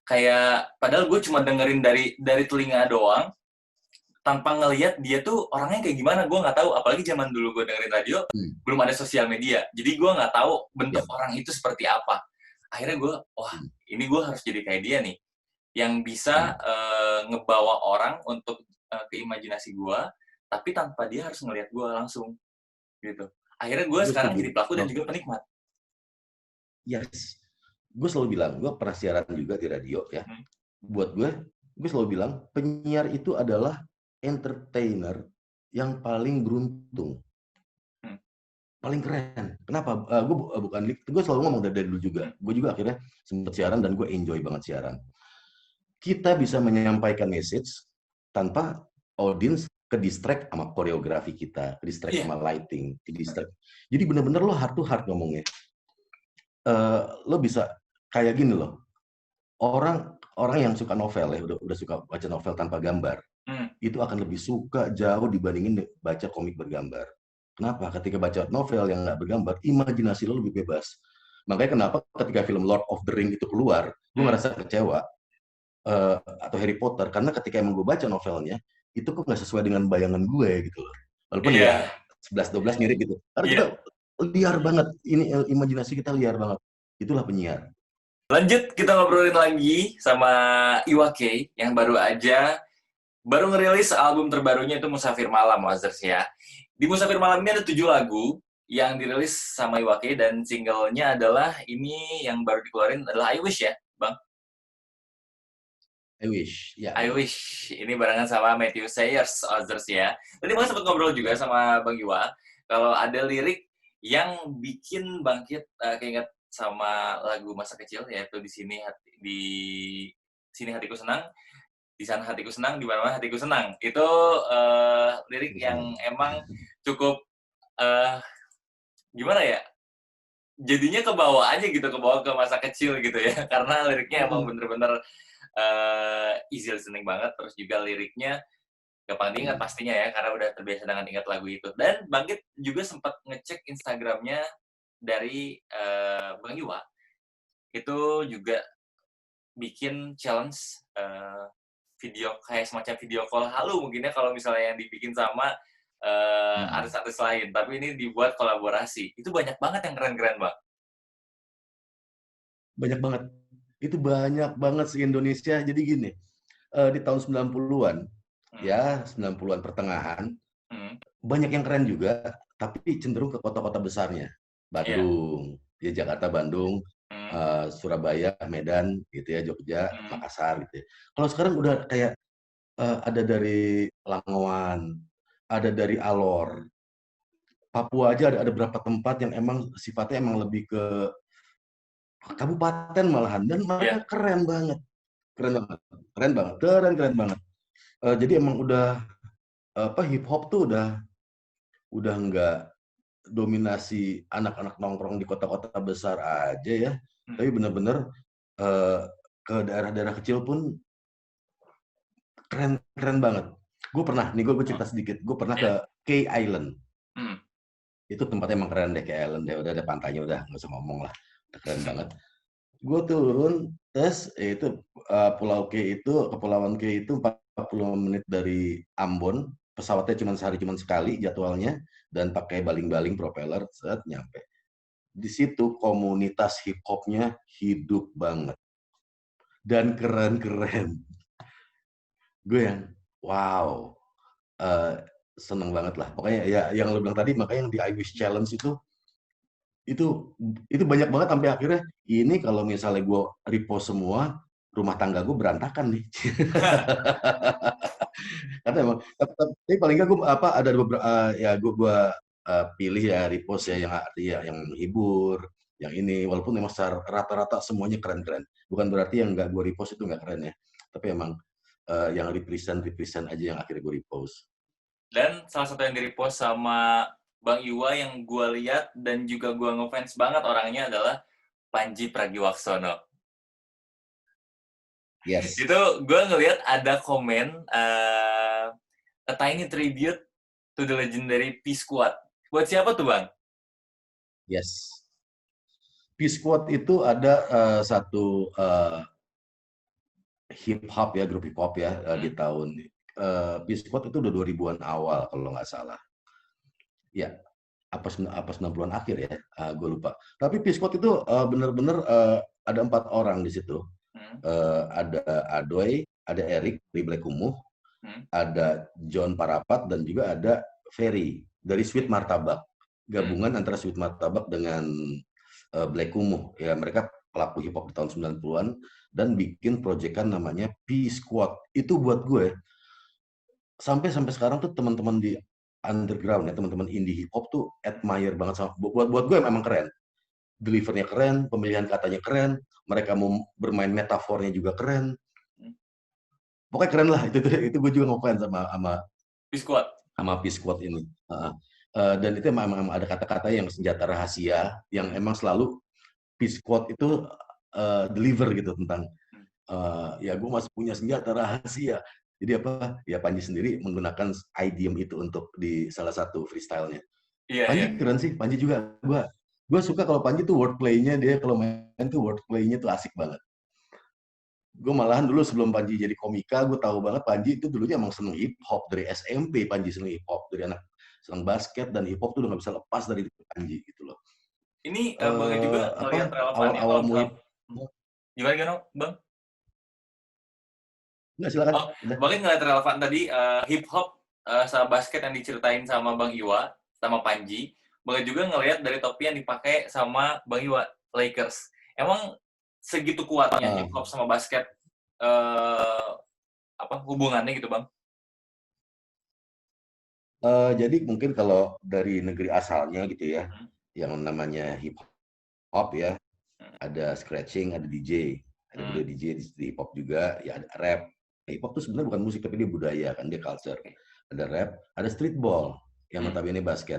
Kayak, padahal gue cuma dengerin dari telinga doang, tanpa ngelihat dia tuh orangnya kayak gimana, gue nggak tahu. Apalagi zaman dulu gue dengerin radio, belum ada sosial media. Jadi gue nggak tahu bentuk orang itu seperti apa. Akhirnya gue, wah ini gue harus jadi kayak dia nih. Yang bisa ngebawa orang untuk ke imajinasi gue, tapi tanpa dia harus ngelihat gue langsung. Gitu. Akhirnya gue sekarang jadi pelaku dan juga penikmat. Yes. Gue selalu bilang, gue pernah siaran juga di radio ya. Buat gue selalu bilang, penyiar itu adalah entertainer yang paling beruntung, paling keren. Kenapa? Gue selalu ngomong dari dulu juga. Gue juga akhirnya sempat siaran dan gue enjoy banget siaran. Kita bisa menyampaikan message tanpa audience ke distract sama koreografi kita, ke distract sama lighting, ke distract. Jadi bener-bener lo heart to heart ngomongnya. Lo bisa kayak gini loh. Orang yang suka novel ya, udah suka baca novel tanpa gambar, itu akan lebih suka jauh dibandingin baca komik bergambar. Kenapa? Ketika baca novel yang nggak bergambar, imajinasi lo lebih bebas. Makanya kenapa ketika film Lord of the Ring itu keluar, gue ngerasa kecewa, atau Harry Potter, karena ketika emang gue baca novelnya, itu kok nggak sesuai dengan bayangan gue gitu loh. Walaupun ya 11-12 mirip gitu. Karena kita liar banget, ini imajinasi kita liar banget. Itulah penyiar. Lanjut, kita ngobrolin lagi sama Iwa K yang baru ngerilis album terbarunya itu Musafir Malam, Wazers ya. Di Musafir Malam ini ada 7 lagu yang dirilis sama Iwa K dan singlenya adalah ini yang baru dikeluarin adalah I Wish ya, Bang? I Wish, ya. I Wish. Ini barengan sama Matthew Sayers, Wazers ya. Tadi Bang sempat ngobrol juga sama Bang Iwa, kalau ada lirik yang bikin bangkit keinget sama lagu masa kecil, yaitu di sini hatiku senang, di sana hatiku senang, di mana-mana hatiku senang. Itu lirik yang emang cukup gimana ya? Jadinya kebawa aja gitu, kebawa ke masa kecil gitu ya. Karena liriknya emang bener-bener easy listening banget, terus juga liriknya gampang diingat pastinya ya, karena udah terbiasa dengan ingat lagu itu. Dan Bangkit juga sempat ngecek Instagramnya dari Bang Iwa, itu juga bikin challenge video kayak semacam video call halu mungkin ya kalau misalnya yang dibikin sama artis-artis lain, tapi ini dibuat kolaborasi. Itu banyak banget yang keren-keren, Bang. Banyak banget. Itu banyak banget se-Indonesia. Jadi gini, di tahun 90-an, ya 90-an pertengahan, banyak yang keren juga, tapi cenderung ke kota-kota besarnya. Bandung, ya Jakarta, Bandung, Surabaya, Medan, gitu ya, Jogja, Makassar, gitu ya. Kalau sekarang udah kayak ada dari Langowan, ada dari Alor, Papua aja ada beberapa tempat yang emang sifatnya emang lebih ke kabupaten malahan, dan mereka keren banget. Jadi emang udah hip hop tuh udah nggak dominasi anak-anak nongkrong di kota-kota besar aja ya, tapi bener-bener ke daerah-daerah kecil pun keren banget. Gue pernah, nih gue cerita sedikit, gue pernah ke Key Island. Itu tempatnya emang keren deh, Key Island deh, udah ada pantainya, udah nggak usah ngomong lah. keren banget. Gue turun, terus itu Pulau K itu, Kepulauan K itu 40 menit dari Ambon, pesawatnya sehari cuma sekali jadwalnya, dan pakai baling-baling propeller, set nyampe. Di situ komunitas hip hopnya hidup banget dan keren-keren. Gue yang wow, eh, seneng banget lah. Pokoknya ya yang lo bilang tadi, makanya yang di I Wish Challenge itu itu banyak banget sampai akhirnya ini kalau misalnya gue repost semua, rumah tangga gue berantakan nih. Karena emang tapi paling nggak gue apa ada beberapa ya gue pilih ya repost ya yang artinya yang menghibur, yang ini walaupun memang secara rata-rata semuanya keren-keren. Bukan berarti yang nggak gue repost itu nggak keren ya. Tapi emang yang represent aja yang akhirnya gue repost. Dan salah satu yang di-repost sama Bang Iwa yang gue lihat dan juga gue ngefans banget orangnya adalah Panji Pragiwaksono. Yes, Itu gue ngelihat ada komen a tiny tribute to the legendary P Squad. Buat siapa tuh Bang? yes. Peace Squad itu ada satu hip hop ya, grup hip hop ya di tahun Peace Squad itu udah 2000-an awal kalau nggak salah. Ya, apa 90-an akhir ya, gue lupa. Tapi Peace Squad itu benar-benar ada 4 orang di situ. Ada Adoy, ada Eric dari Black Kumuh, ada John Parapat, dan juga ada Ferry dari Sweet Martabak. Gabungan antara Sweet Martabak dengan Black Kumuh. Ya, mereka pelaku hip hop di tahun 90-an dan bikin proyekan namanya P Squad. Itu buat gue sampai sekarang tuh teman-teman di underground ya, teman-teman indie hip hop tuh admire banget sama buat gue memang keren. Delivernya keren, pemilihan katanya keren, mereka mau bermain metafornya juga keren. Pokoknya keren lah, itu gue juga ngefans sama P Squad. P Squad ini. Dan itu emang ada kata-kata yang senjata rahasia yang emang selalu P Squad itu deliver gitu tentang ya gue masih punya senjata rahasia. Jadi apa? Ya Panji sendiri menggunakan idiom itu untuk di salah satu freestyle-nya. Iya, iya. Panji keren sih, Panji juga gue suka kalau Panji tuh wordplay-nya, dia kalau main tuh wordplay-nya tuh asik banget. Gue malahan dulu sebelum Panji jadi komika, gue tahu banget Panji itu dulunya emang seneng hip hop dari SMP. Panji seneng hip hop dari anak seneng basket, dan hip hop tuh udah nggak bisa lepas dari Panji gitu loh. Ini boleh juga ngelihat relevannya Awal-awal kalau murid, misal gimana Bang? nggak silakan. Oh, Udah. boleh ngeliat relevan tadi hip hop sama basket yang diceritain sama Bang Iwa sama Panji. Boleh juga ngelihat dari topi yang dipakai sama Bang Iwa Lakers. Emang segitu kuatnya hip hop sama basket apa hubungannya gitu Bang? Jadi mungkin kalau dari negeri asalnya gitu ya, yang namanya hip hop ya, ada scratching, ada DJ, ada budaya DJ di hip hop juga, ya ada rap. Hip hop itu sebenarnya bukan musik tapi dia budaya kan, dia culture. Ada rap, ada streetball yang notabene basket,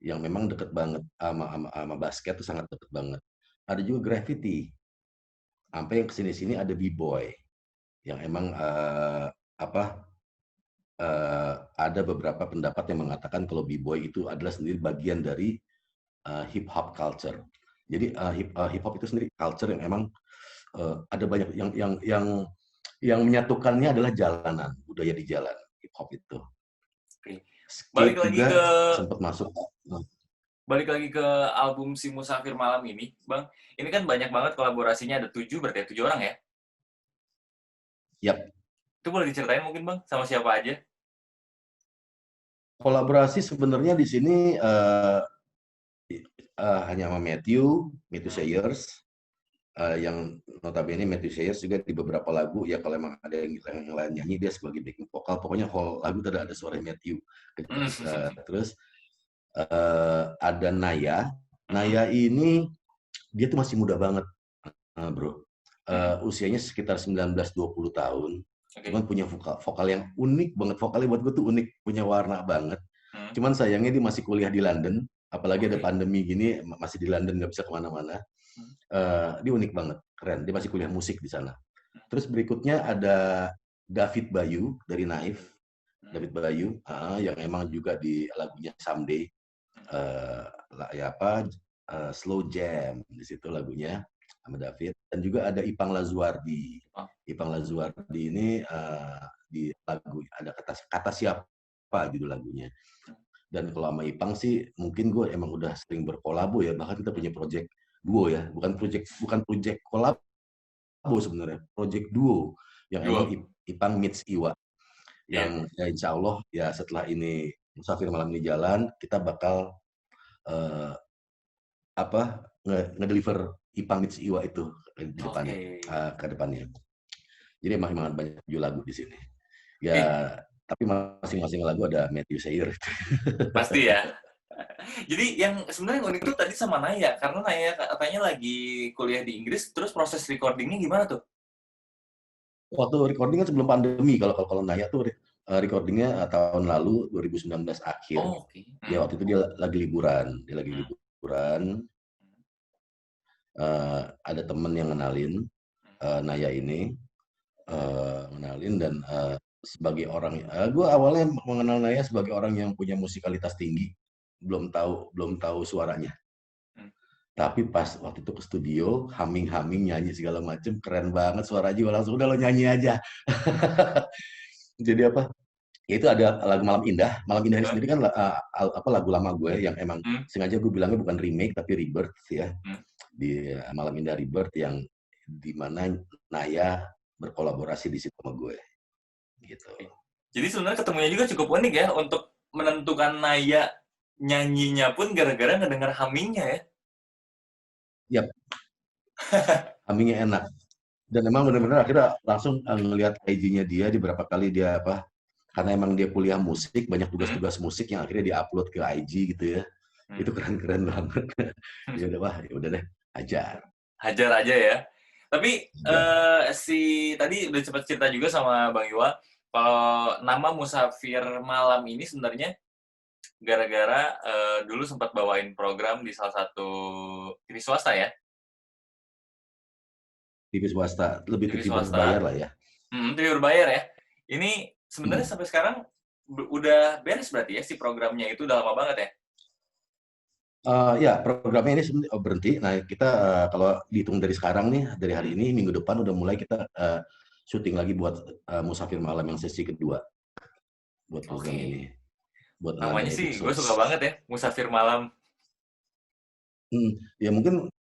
yang memang deket banget sama basket tuh sangat deket banget. Ada juga graffiti, sampai yang kesini-sini ada b-boy, yang emang apa ada beberapa pendapat yang mengatakan kalau b-boy itu adalah sendiri bagian dari hip hop culture. Jadi hip hop itu sendiri culture yang emang ada banyak yang menyatukannya adalah jalanan, budaya di jalan hip hop itu. Balik Skate lagi juga ke sempat masuk. Balik lagi ke album Si Musafir Malam ini, Bang. Ini kan banyak banget kolaborasinya, ada 7 berarti ya, 7 orang ya? Yap. Itu boleh diceritain mungkin Bang, sama siapa aja? Kolaborasi sebenarnya di sini hanya sama Matthew Sayers, yang notabene Matthew Sayers juga di beberapa lagu ya, kalau emang ada yang lain nyanyi dia sebagai backing vokal, pokoknya whole lagu ada suara Matthew. Terus ada Naya. Naya ini dia tuh masih muda banget, bro. Usianya sekitar 19-20 tahun. Cuman punya vokal yang unik banget. Vokalnya buat gue tuh unik, punya warna banget. Cuman sayangnya dia masih kuliah di London. Apalagi ada pandemi gini, masih di London, nggak bisa kemana-mana. Dia unik banget, keren. Dia masih kuliah musik di sana. Terus berikutnya ada David Bayu dari Naif. David Bayu, yang emang juga di lagunya Someday. Ya apa, Slow Jam di situ lagunya sama David, dan juga ada Ipang Lazuardi. Oh, Ipang Lazuardi ini di lagu ada kata siapa judul lagunya. Dan kalau sama Ipang sih mungkin gue emang udah sering berkolabo ya, bahkan kita punya project duo ya, bukan project kolabo sebenarnya, project duo yang emang dua. Ipang meets Iwa, Iya. yang ya insya Allah ya setelah ini Musafir Malam ini jalan, kita bakal eh, ngedeliver Ipang meets Iwa itu di depannya, Oke. ke depannya. Jadi emang banyak 7 lagu di sini. Eh, Ya, tapi masing-masing lagu ada Matthew Sayer. pasti ya. Jadi yang sebenarnya unik tuh tadi sama Naya, karena Naya katanya lagi kuliah di Inggris, terus proses recordingnya gimana tuh? Waktu recording kan sebelum pandemi, kalau kalau Naya tuh recordingnya tahun lalu 2019 akhir. Oh, oke. Ya waktu itu dia lagi liburan, Hmm. ada temen yang ngenalin Naya ini, ngenalin dan sebagai orang, gue awalnya mengenal Naya sebagai orang yang punya musikalitas tinggi, belum tahu suaranya. Hmm. Tapi pas waktu itu ke studio, humming nyanyi segala macem, keren banget suara juga, langsung udah lo nyanyi aja. Jadi apa? Ya itu ada lagu Malam Indah. Malam Indah ini Hah? sendiri kan lagu lama gue yang emang Hmm. sengaja gue bilangnya bukan remake tapi rebirth ya. Hmm. Di Malam Indah Rebirth yang di mana Naya berkolaborasi di situ sama gue gitu. Oke. Jadi sebenarnya ketemunya juga cukup unik ya untuk menentukan Naya nyanyinya pun gara-gara ngedenger hummingnya ya. Ya, hummingnya enak. Dan emang bener-bener akhirnya langsung ngelihat IG-nya dia di berapa kali dia karena emang dia kuliah musik, banyak Hmm. tugas-tugas musik yang akhirnya diupload ke IG gitu ya. Hmm. Itu keren-keren banget. Ya udah, wah, ya udah deh, ajar. Hajar aja ya. Tapi Ajar. si tadi udah sempat cerita juga sama Bang Iwa kalau nama Musafir Malam ini sebenarnya gara-gara dulu sempat bawain program di salah satu TV swasta ya. TV swasta, lebih ke TV TV swasta. berbayar lah ya. TV berbayar ya. Ini sebenarnya Hmm. sampai sekarang udah beres berarti ya si programnya itu udah lama banget ya. Ya, programnya ini berhenti. Nah, kita kalau dihitung dari sekarang nih, dari hari Hmm. ini, minggu depan udah mulai kita syuting lagi buat Musafir Malam yang sesi kedua buat program Oke. ini, buat ada Namanya sih gue suka episodes. banget ya, Musafir Malam. Ya mungkin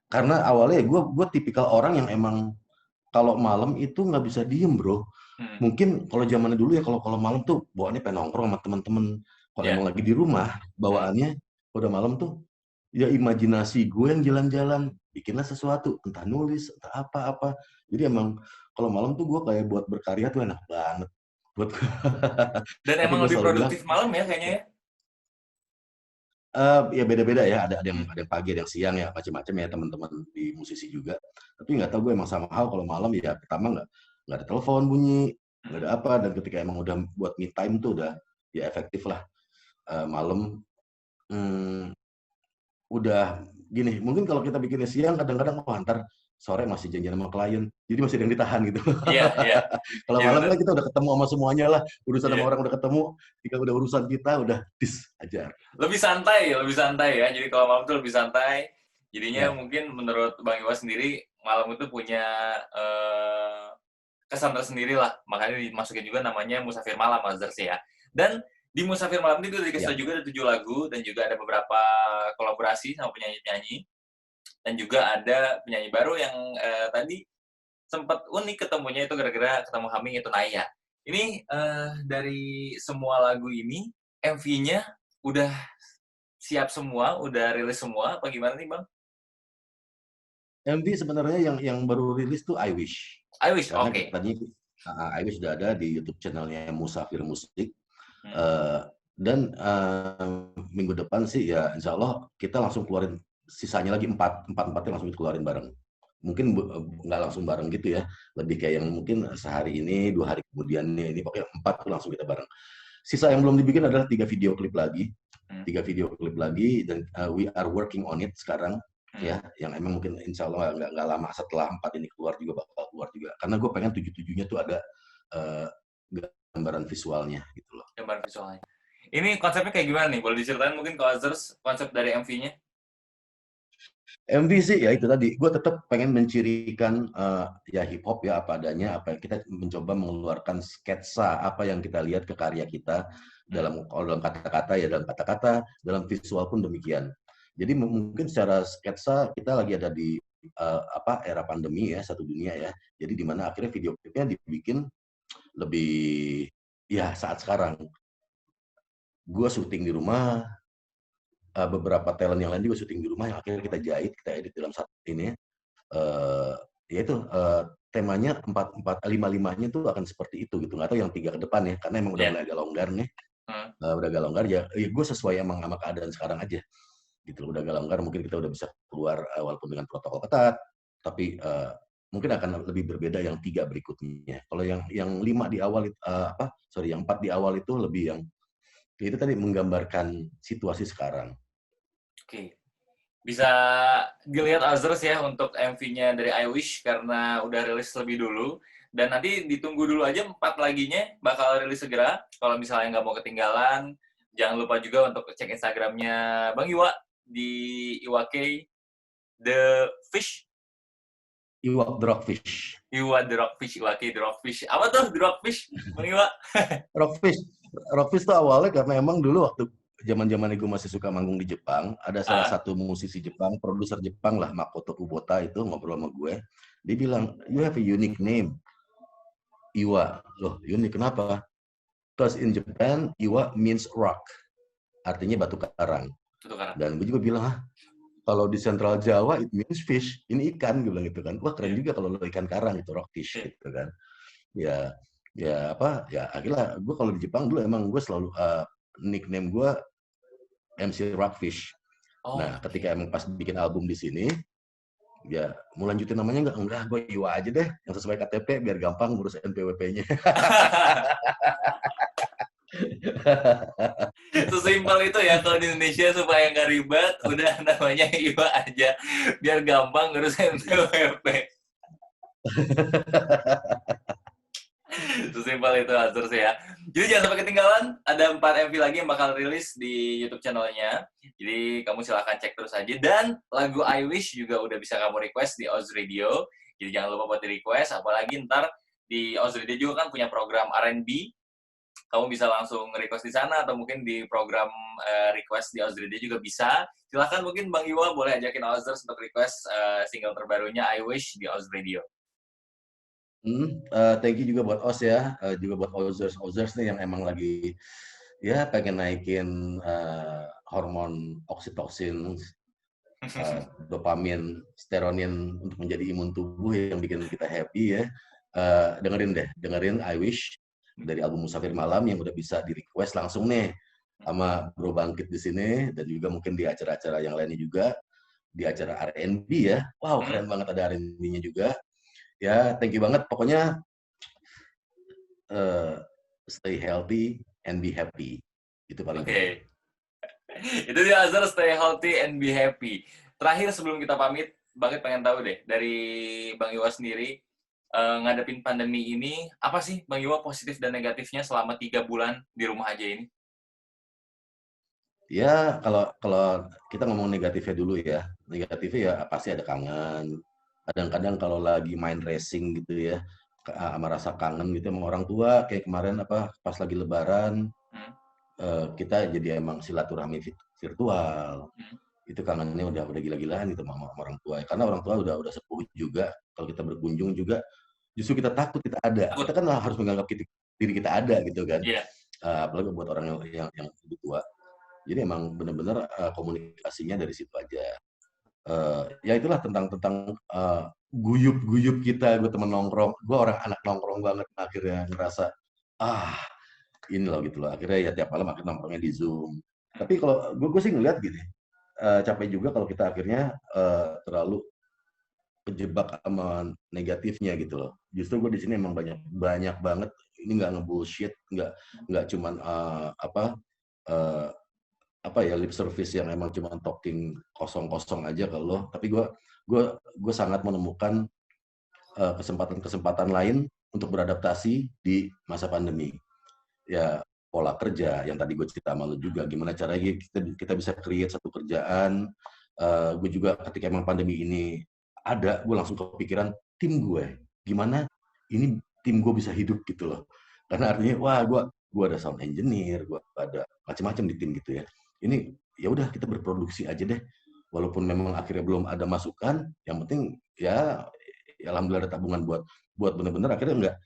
karena awalnya gue tipikal orang yang emang kalau malam itu nggak bisa diem bro. Hmm. Mungkin kalau zamannya dulu ya kalau kalau malam tuh bawaannya pengen nongkrong sama teman-teman. Kalau Ya. emang lagi di rumah Hmm. bawaannya udah malam tuh ya imajinasi gue yang jalan-jalan bikinlah sesuatu, entah nulis entah apa-apa. Jadi emang kalau malam tuh gue kayak buat berkarya tuh enak banget buat. Dan Tapi emang gue lebih selalu bilang produktif malam ya kayaknya ya. ya beda-beda ya, ada yang Hmm. pagi, ada yang siang ya, macam-macam ya teman-teman di musisi juga. Tapi nggak tahu gue emang sama hal kalau malam ya pertama nggak ada telepon bunyi, nggak ada Hmm. apa, dan ketika emang udah buat me time tuh udah ya efektif lah. Malam hmm, udah gini, mungkin kalau kita bikinnya siang kadang-kadang ntar sore masih janjian sama klien, jadi masih ada yang ditahan gitu. Iya, iya. Kalau Iya malam bener. kan kita udah ketemu sama semuanya lah, urusan sama Iya. orang udah ketemu, tinggal udah urusan kita udah ajar. Lebih santai ya. Jadi kalau malam tuh lebih santai. Jadinya Ya, mungkin menurut Bang Iwa sendiri malam itu punya kesan tersendiri lah. Makanya dimasukin juga namanya Musafir Malam Mazers ya. Dan di Musafir Malam itu dikasih ya, tau juga ada 7 lagu dan juga ada beberapa kolaborasi sama penyanyi-penyanyi dan juga ada penyanyi baru yang tadi sempat unik ketemunya itu gara-gara ketemu Haming itu Naya. Ini dari semua lagu ini MV-nya udah siap semua, udah rilis semua, apa gimana nih Bang? MV sebenarnya yang baru rilis tuh I Wish. I Wish, Karena oke. tadi I Wish sudah ada di YouTube channelnya Musafir Musik. Hmm. Eh, dan minggu depan sih ya insya Allah kita langsung keluarin sisanya lagi empatnya langsung dikeluarin bareng. Mungkin nggak langsung bareng gitu ya. Lebih kayak yang mungkin sehari ini, 2 hari kemudian ini pokoknya 4 tuh langsung kita bareng. Sisa yang belum dibikin adalah 3 video klip lagi. Hmm. 3 video klip lagi dan we are working on it sekarang Hmm. ya, yang emang mungkin insya Allah nggak lama setelah 4 ini keluar juga bakal keluar juga. Karena gue pengen 7-7-nya tuh ada uh, gambaran visualnya gitu loh. Gambar visualnya. Ini konsepnya kayak gimana nih? Boleh diceritain mungkin ke Azers konsep dari MV-nya? MV sih ya itu tadi, gue tetap pengen mencirikan ya hip hop ya apa adanya, apa yang kita mencoba mengeluarkan sketsa apa yang kita lihat ke karya kita Hmm. dalam kalau dalam kata-kata ya dalam kata-kata, dalam visual pun demikian. Jadi mungkin secara sketsa kita lagi ada di apa era pandemi ya satu dunia ya. Jadi di mana akhirnya video klipnya dibikin lebih ya saat sekarang. Gue syuting di rumah, beberapa talent yang lain juga syuting di rumah yang akhirnya kita jahit, kita edit dalam satu ini. eh ya itu temanya empat empat lima limanya tuh akan seperti itu gitu, nggak tahu yang tiga ke depan ya karena emang udah Ya. mulai agak longgar nih. Hmm. Udah agak longgar ya, gue sesuai emang sama keadaan sekarang aja gitu loh. Udah agak longgar mungkin kita udah bisa keluar walaupun dengan protokol ketat tapi mungkin akan lebih berbeda yang tiga berikutnya. Kalau yang lima di awal yang empat di awal itu lebih yang itu tadi menggambarkan situasi sekarang. Oke. Bisa dilihat Others ya untuk MV-nya dari I Wish karena udah rilis lebih dulu. Dan nanti ditunggu dulu aja 4 laginya bakal rilis segera. Kalau misalnya nggak mau ketinggalan, jangan lupa juga untuk cek Instagramnya Bang Iwa di Iwake The Fish. Iwak the Rockfish. Iwa The Rockfish, Iwake The Rockfish. Apa tuh The Rockfish, Bang Iwa? Rockfish. Rockfish tuh awalnya karena emang dulu waktu zaman-zaman gue masih suka manggung di Jepang, ada salah Ah, satu musisi Jepang, produser Jepang lah, Makoto Kubota itu ngobrol sama gue. Dia bilang, you have a unique name, Iwa. Loh, unik kenapa? Because in Japan, Iwa means rock. Artinya batu karang. itu karena. Dan gue juga bilang, kalau di Central Jawa, it means fish. Ini ikan, gue bilang gitu kan. Wah, keren Iya, juga kalau lo ikan karang, itu rockfish, iya. gitu kan. Ya, ya apa, ya akhirnya gue kalau di Jepang dulu emang gue selalu, nickname gue MC Rockfish. Nah, ketika Oke. emang pas bikin album di sini, ya mau lanjutin namanya enggak, gue Iwa aja deh, yang sesuai KTP biar gampang ngurus NPWP-nya. Sesimpel itu ya kalau di Indonesia supaya nggak ribet, udah namanya Iwa aja biar gampang ngurus NPWP. Sesimpel itu Azur sih ya. Jadi jangan sampai ketinggalan, ada 4 MV lagi yang bakal rilis di YouTube channelnya. Jadi kamu silahkan cek terus aja. Dan lagu I Wish juga udah bisa kamu request di Oz Radio. Jadi jangan lupa buat di request, apalagi ntar di Oz Radio juga kan punya program R&B. Kamu bisa langsung request di sana atau mungkin di program request di Oz Radio juga bisa. Silahkan mungkin Bang Iwa boleh ajakin Ozers untuk request single terbarunya I Wish di Oz Radio. Thank you juga buat Oz ya, juga buat Ozers nih yang emang lagi ya pengen naikin hormon oksitoksin, dopamin, serotonin untuk menjadi imun tubuh yang bikin kita happy ya. Dengerin I Wish dari album Musafir Malam yang udah bisa di request langsung nih sama Bro Bangkit di sini dan juga mungkin di acara-acara yang lainnya juga di acara R&B ya. Wow, Hmm? keren banget ada R&B-nya juga. Ya, thank you banget. Pokoknya stay healthy and be happy. Itu paling penting. Oke. Itu dia Azhar, stay healthy and be happy. Terakhir sebelum kita pamit, Bangkit pengen tahu deh, dari Bang Iwa sendiri, ngadepin pandemi ini, apa sih Bang Iwa positif dan negatifnya selama 3 bulan di rumah aja ini? Ya, kalau kalau kita ngomong negatifnya dulu ya. Negatifnya ya pasti ada kangen. Kadang-kadang kalau lagi main racing gitu ya, sama rasa kangen gitu sama orang tua, kayak kemarin pas lagi Lebaran, Hmm? kita jadi emang silaturahmi virtual. Hmm? Itu kangennya udah gila-gilaan gitu sama orang tua. Karena orang tua udah sepuh juga. Kalau kita berkunjung juga, justru kita takut kita ada. Takut? Kita kan harus menganggap diri kita ada gitu kan. Iya. Apalagi buat orang yang lebih tua. Jadi emang benar-benar komunikasinya dari situ aja. Ya itulah tentang guyup-guyup kita, gue temen nongkrong, gue orang anak nongkrong banget, akhirnya ngerasa, ini loh gitu loh, akhirnya ya tiap malam akhirnya nongkrongnya di Zoom. Hmm? Tapi kalau gue sih ngeliat gini, capek juga kalau kita akhirnya terlalu kejebak sama negatifnya gitu loh. Justru gue di sini emang banyak banyak banget, ini nggak ngebullshit, nggak cuman uh, apa ya lip service yang emang cuma talking kosong-kosong aja kalau tapi gue sangat menemukan kesempatan-kesempatan lain untuk beradaptasi di masa pandemi ya pola kerja yang tadi gue cerita sama lu juga gimana caranya kita bisa create satu kerjaan Gue juga ketika emang pandemi ini ada, gue langsung kepikiran tim gue, gimana ini tim gue bisa hidup gitu loh. Karena artinya, wah gue ada sound engineer, gue ada macam-macam di tim gitu ya. Ini ya udah kita berproduksi aja deh. Walaupun memang akhirnya belum ada masukan, yang penting ya alhamdulillah ada tabungan buat bener-bener akhirnya enggak,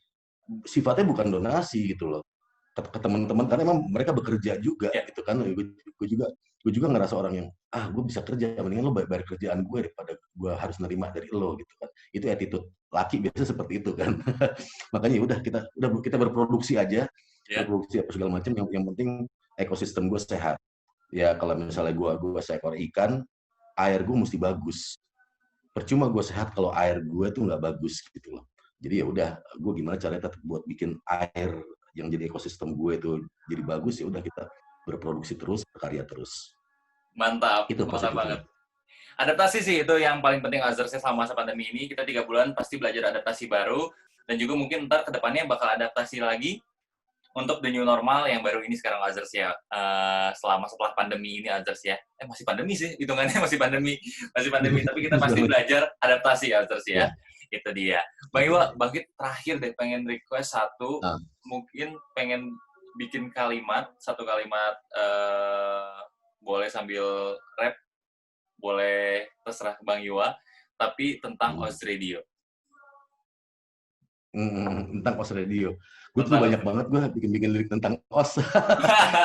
sifatnya bukan donasi gitu loh ke teman-teman, karena memang mereka bekerja juga gitu kan. Gue juga ngerasa orang yang gue bisa kerja, mendingan lo bayar kerjaan gue daripada gue harus nerima dari lo gitu kan. Itu attitude laki biasa seperti itu kan. Makanya udah kita berproduksi aja, berproduksi apa segala macam, yang penting ekosistem gue sehat. Ya kalau misalnya gue seekor ikan, air gue mesti bagus. Percuma gue sehat kalau air gue tuh nggak bagus gitu loh. Jadi ya udah, gue gimana caranya tetap buat bikin air yang jadi ekosistem gue itu jadi bagus, ya udah kita berproduksi terus, berkarya terus. Mantap, Itu mantap banget. positifnya. Adaptasi sih itu yang paling penting Ozersnya selama masa pandemi ini. Kita 3 bulan pasti belajar adaptasi baru, dan juga mungkin ntar kedepannya bakal adaptasi lagi untuk the new normal yang baru ini sekarang Ozers ya. Setelah pandemi ini Ozers ya. Masih pandemi sih, hitungannya masih pandemi. Tapi kita pasti belajar adaptasi Ozers ya. Itu dia. Bang Iwa, Bangkit terakhir deh pengen request satu, mungkin pengen bikin satu kalimat, boleh sambil rap, boleh terserah Bang Iwa, tapi tentang Oz Radio. Tentang Oz Radio. Gue tuh banyak banget gue bikin lirik tentang Oz.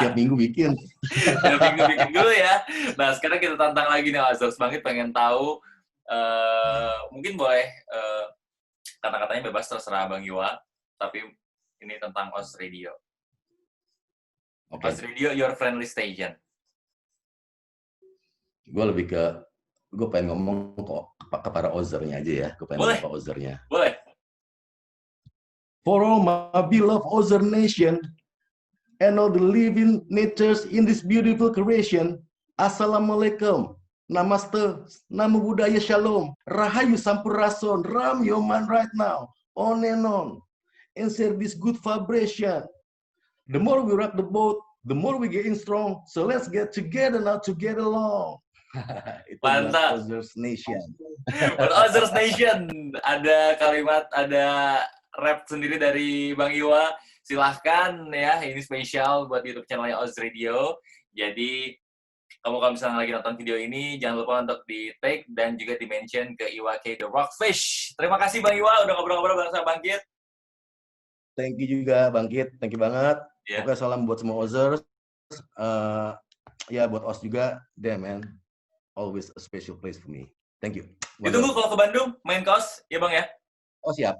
Tiap minggu bikin. Tiap minggu bikin dulu ya. Nah, sekarang kita tantang lagi nih Oz Bangkit pengen tahu, mungkin boleh kata-katanya bebas terserah Bang Iwa, tapi ini tentang Oz Radio. Oz Radio, your friendly station. Gue lebih ke, gue pengen ngomong ke para Ozernya aja ya. Gue pengen ngomong ke Ozernya. Boleh. For all my beloved Ozer nation and all the living natures in this beautiful creation, Assalamualaikum, Namaste, Namo Buddhaya Shalom, Rahayu Sampurasun, Ram Yoman right now, on, and share this good vibration. The more we rock the boat, the more we getting strong, so let's get together now to get along. Mantap. Ozers Nation. Ozers Nation. Ada kalimat, ada rap sendiri dari Bang Iwa. Silahkan ya, ini spesial buat YouTube channelnya Oz Radio. Jadi, kamu kalau misalnya lagi nonton video ini, jangan lupa untuk di-tag dan juga di-mention ke Iwa K The Rockfish. Terima kasih Bang Iwa udah ngobrol-ngobrol bareng sama Bangkit. Thank you juga Bangkit, thank you banget. Oke, salam buat semua Ozers. Ya buat Oz juga, damn man, always a special place for me. Thank you. Ditunggu kalau ke Bandung, main ke Oz, ya Bang ya? Oh siap.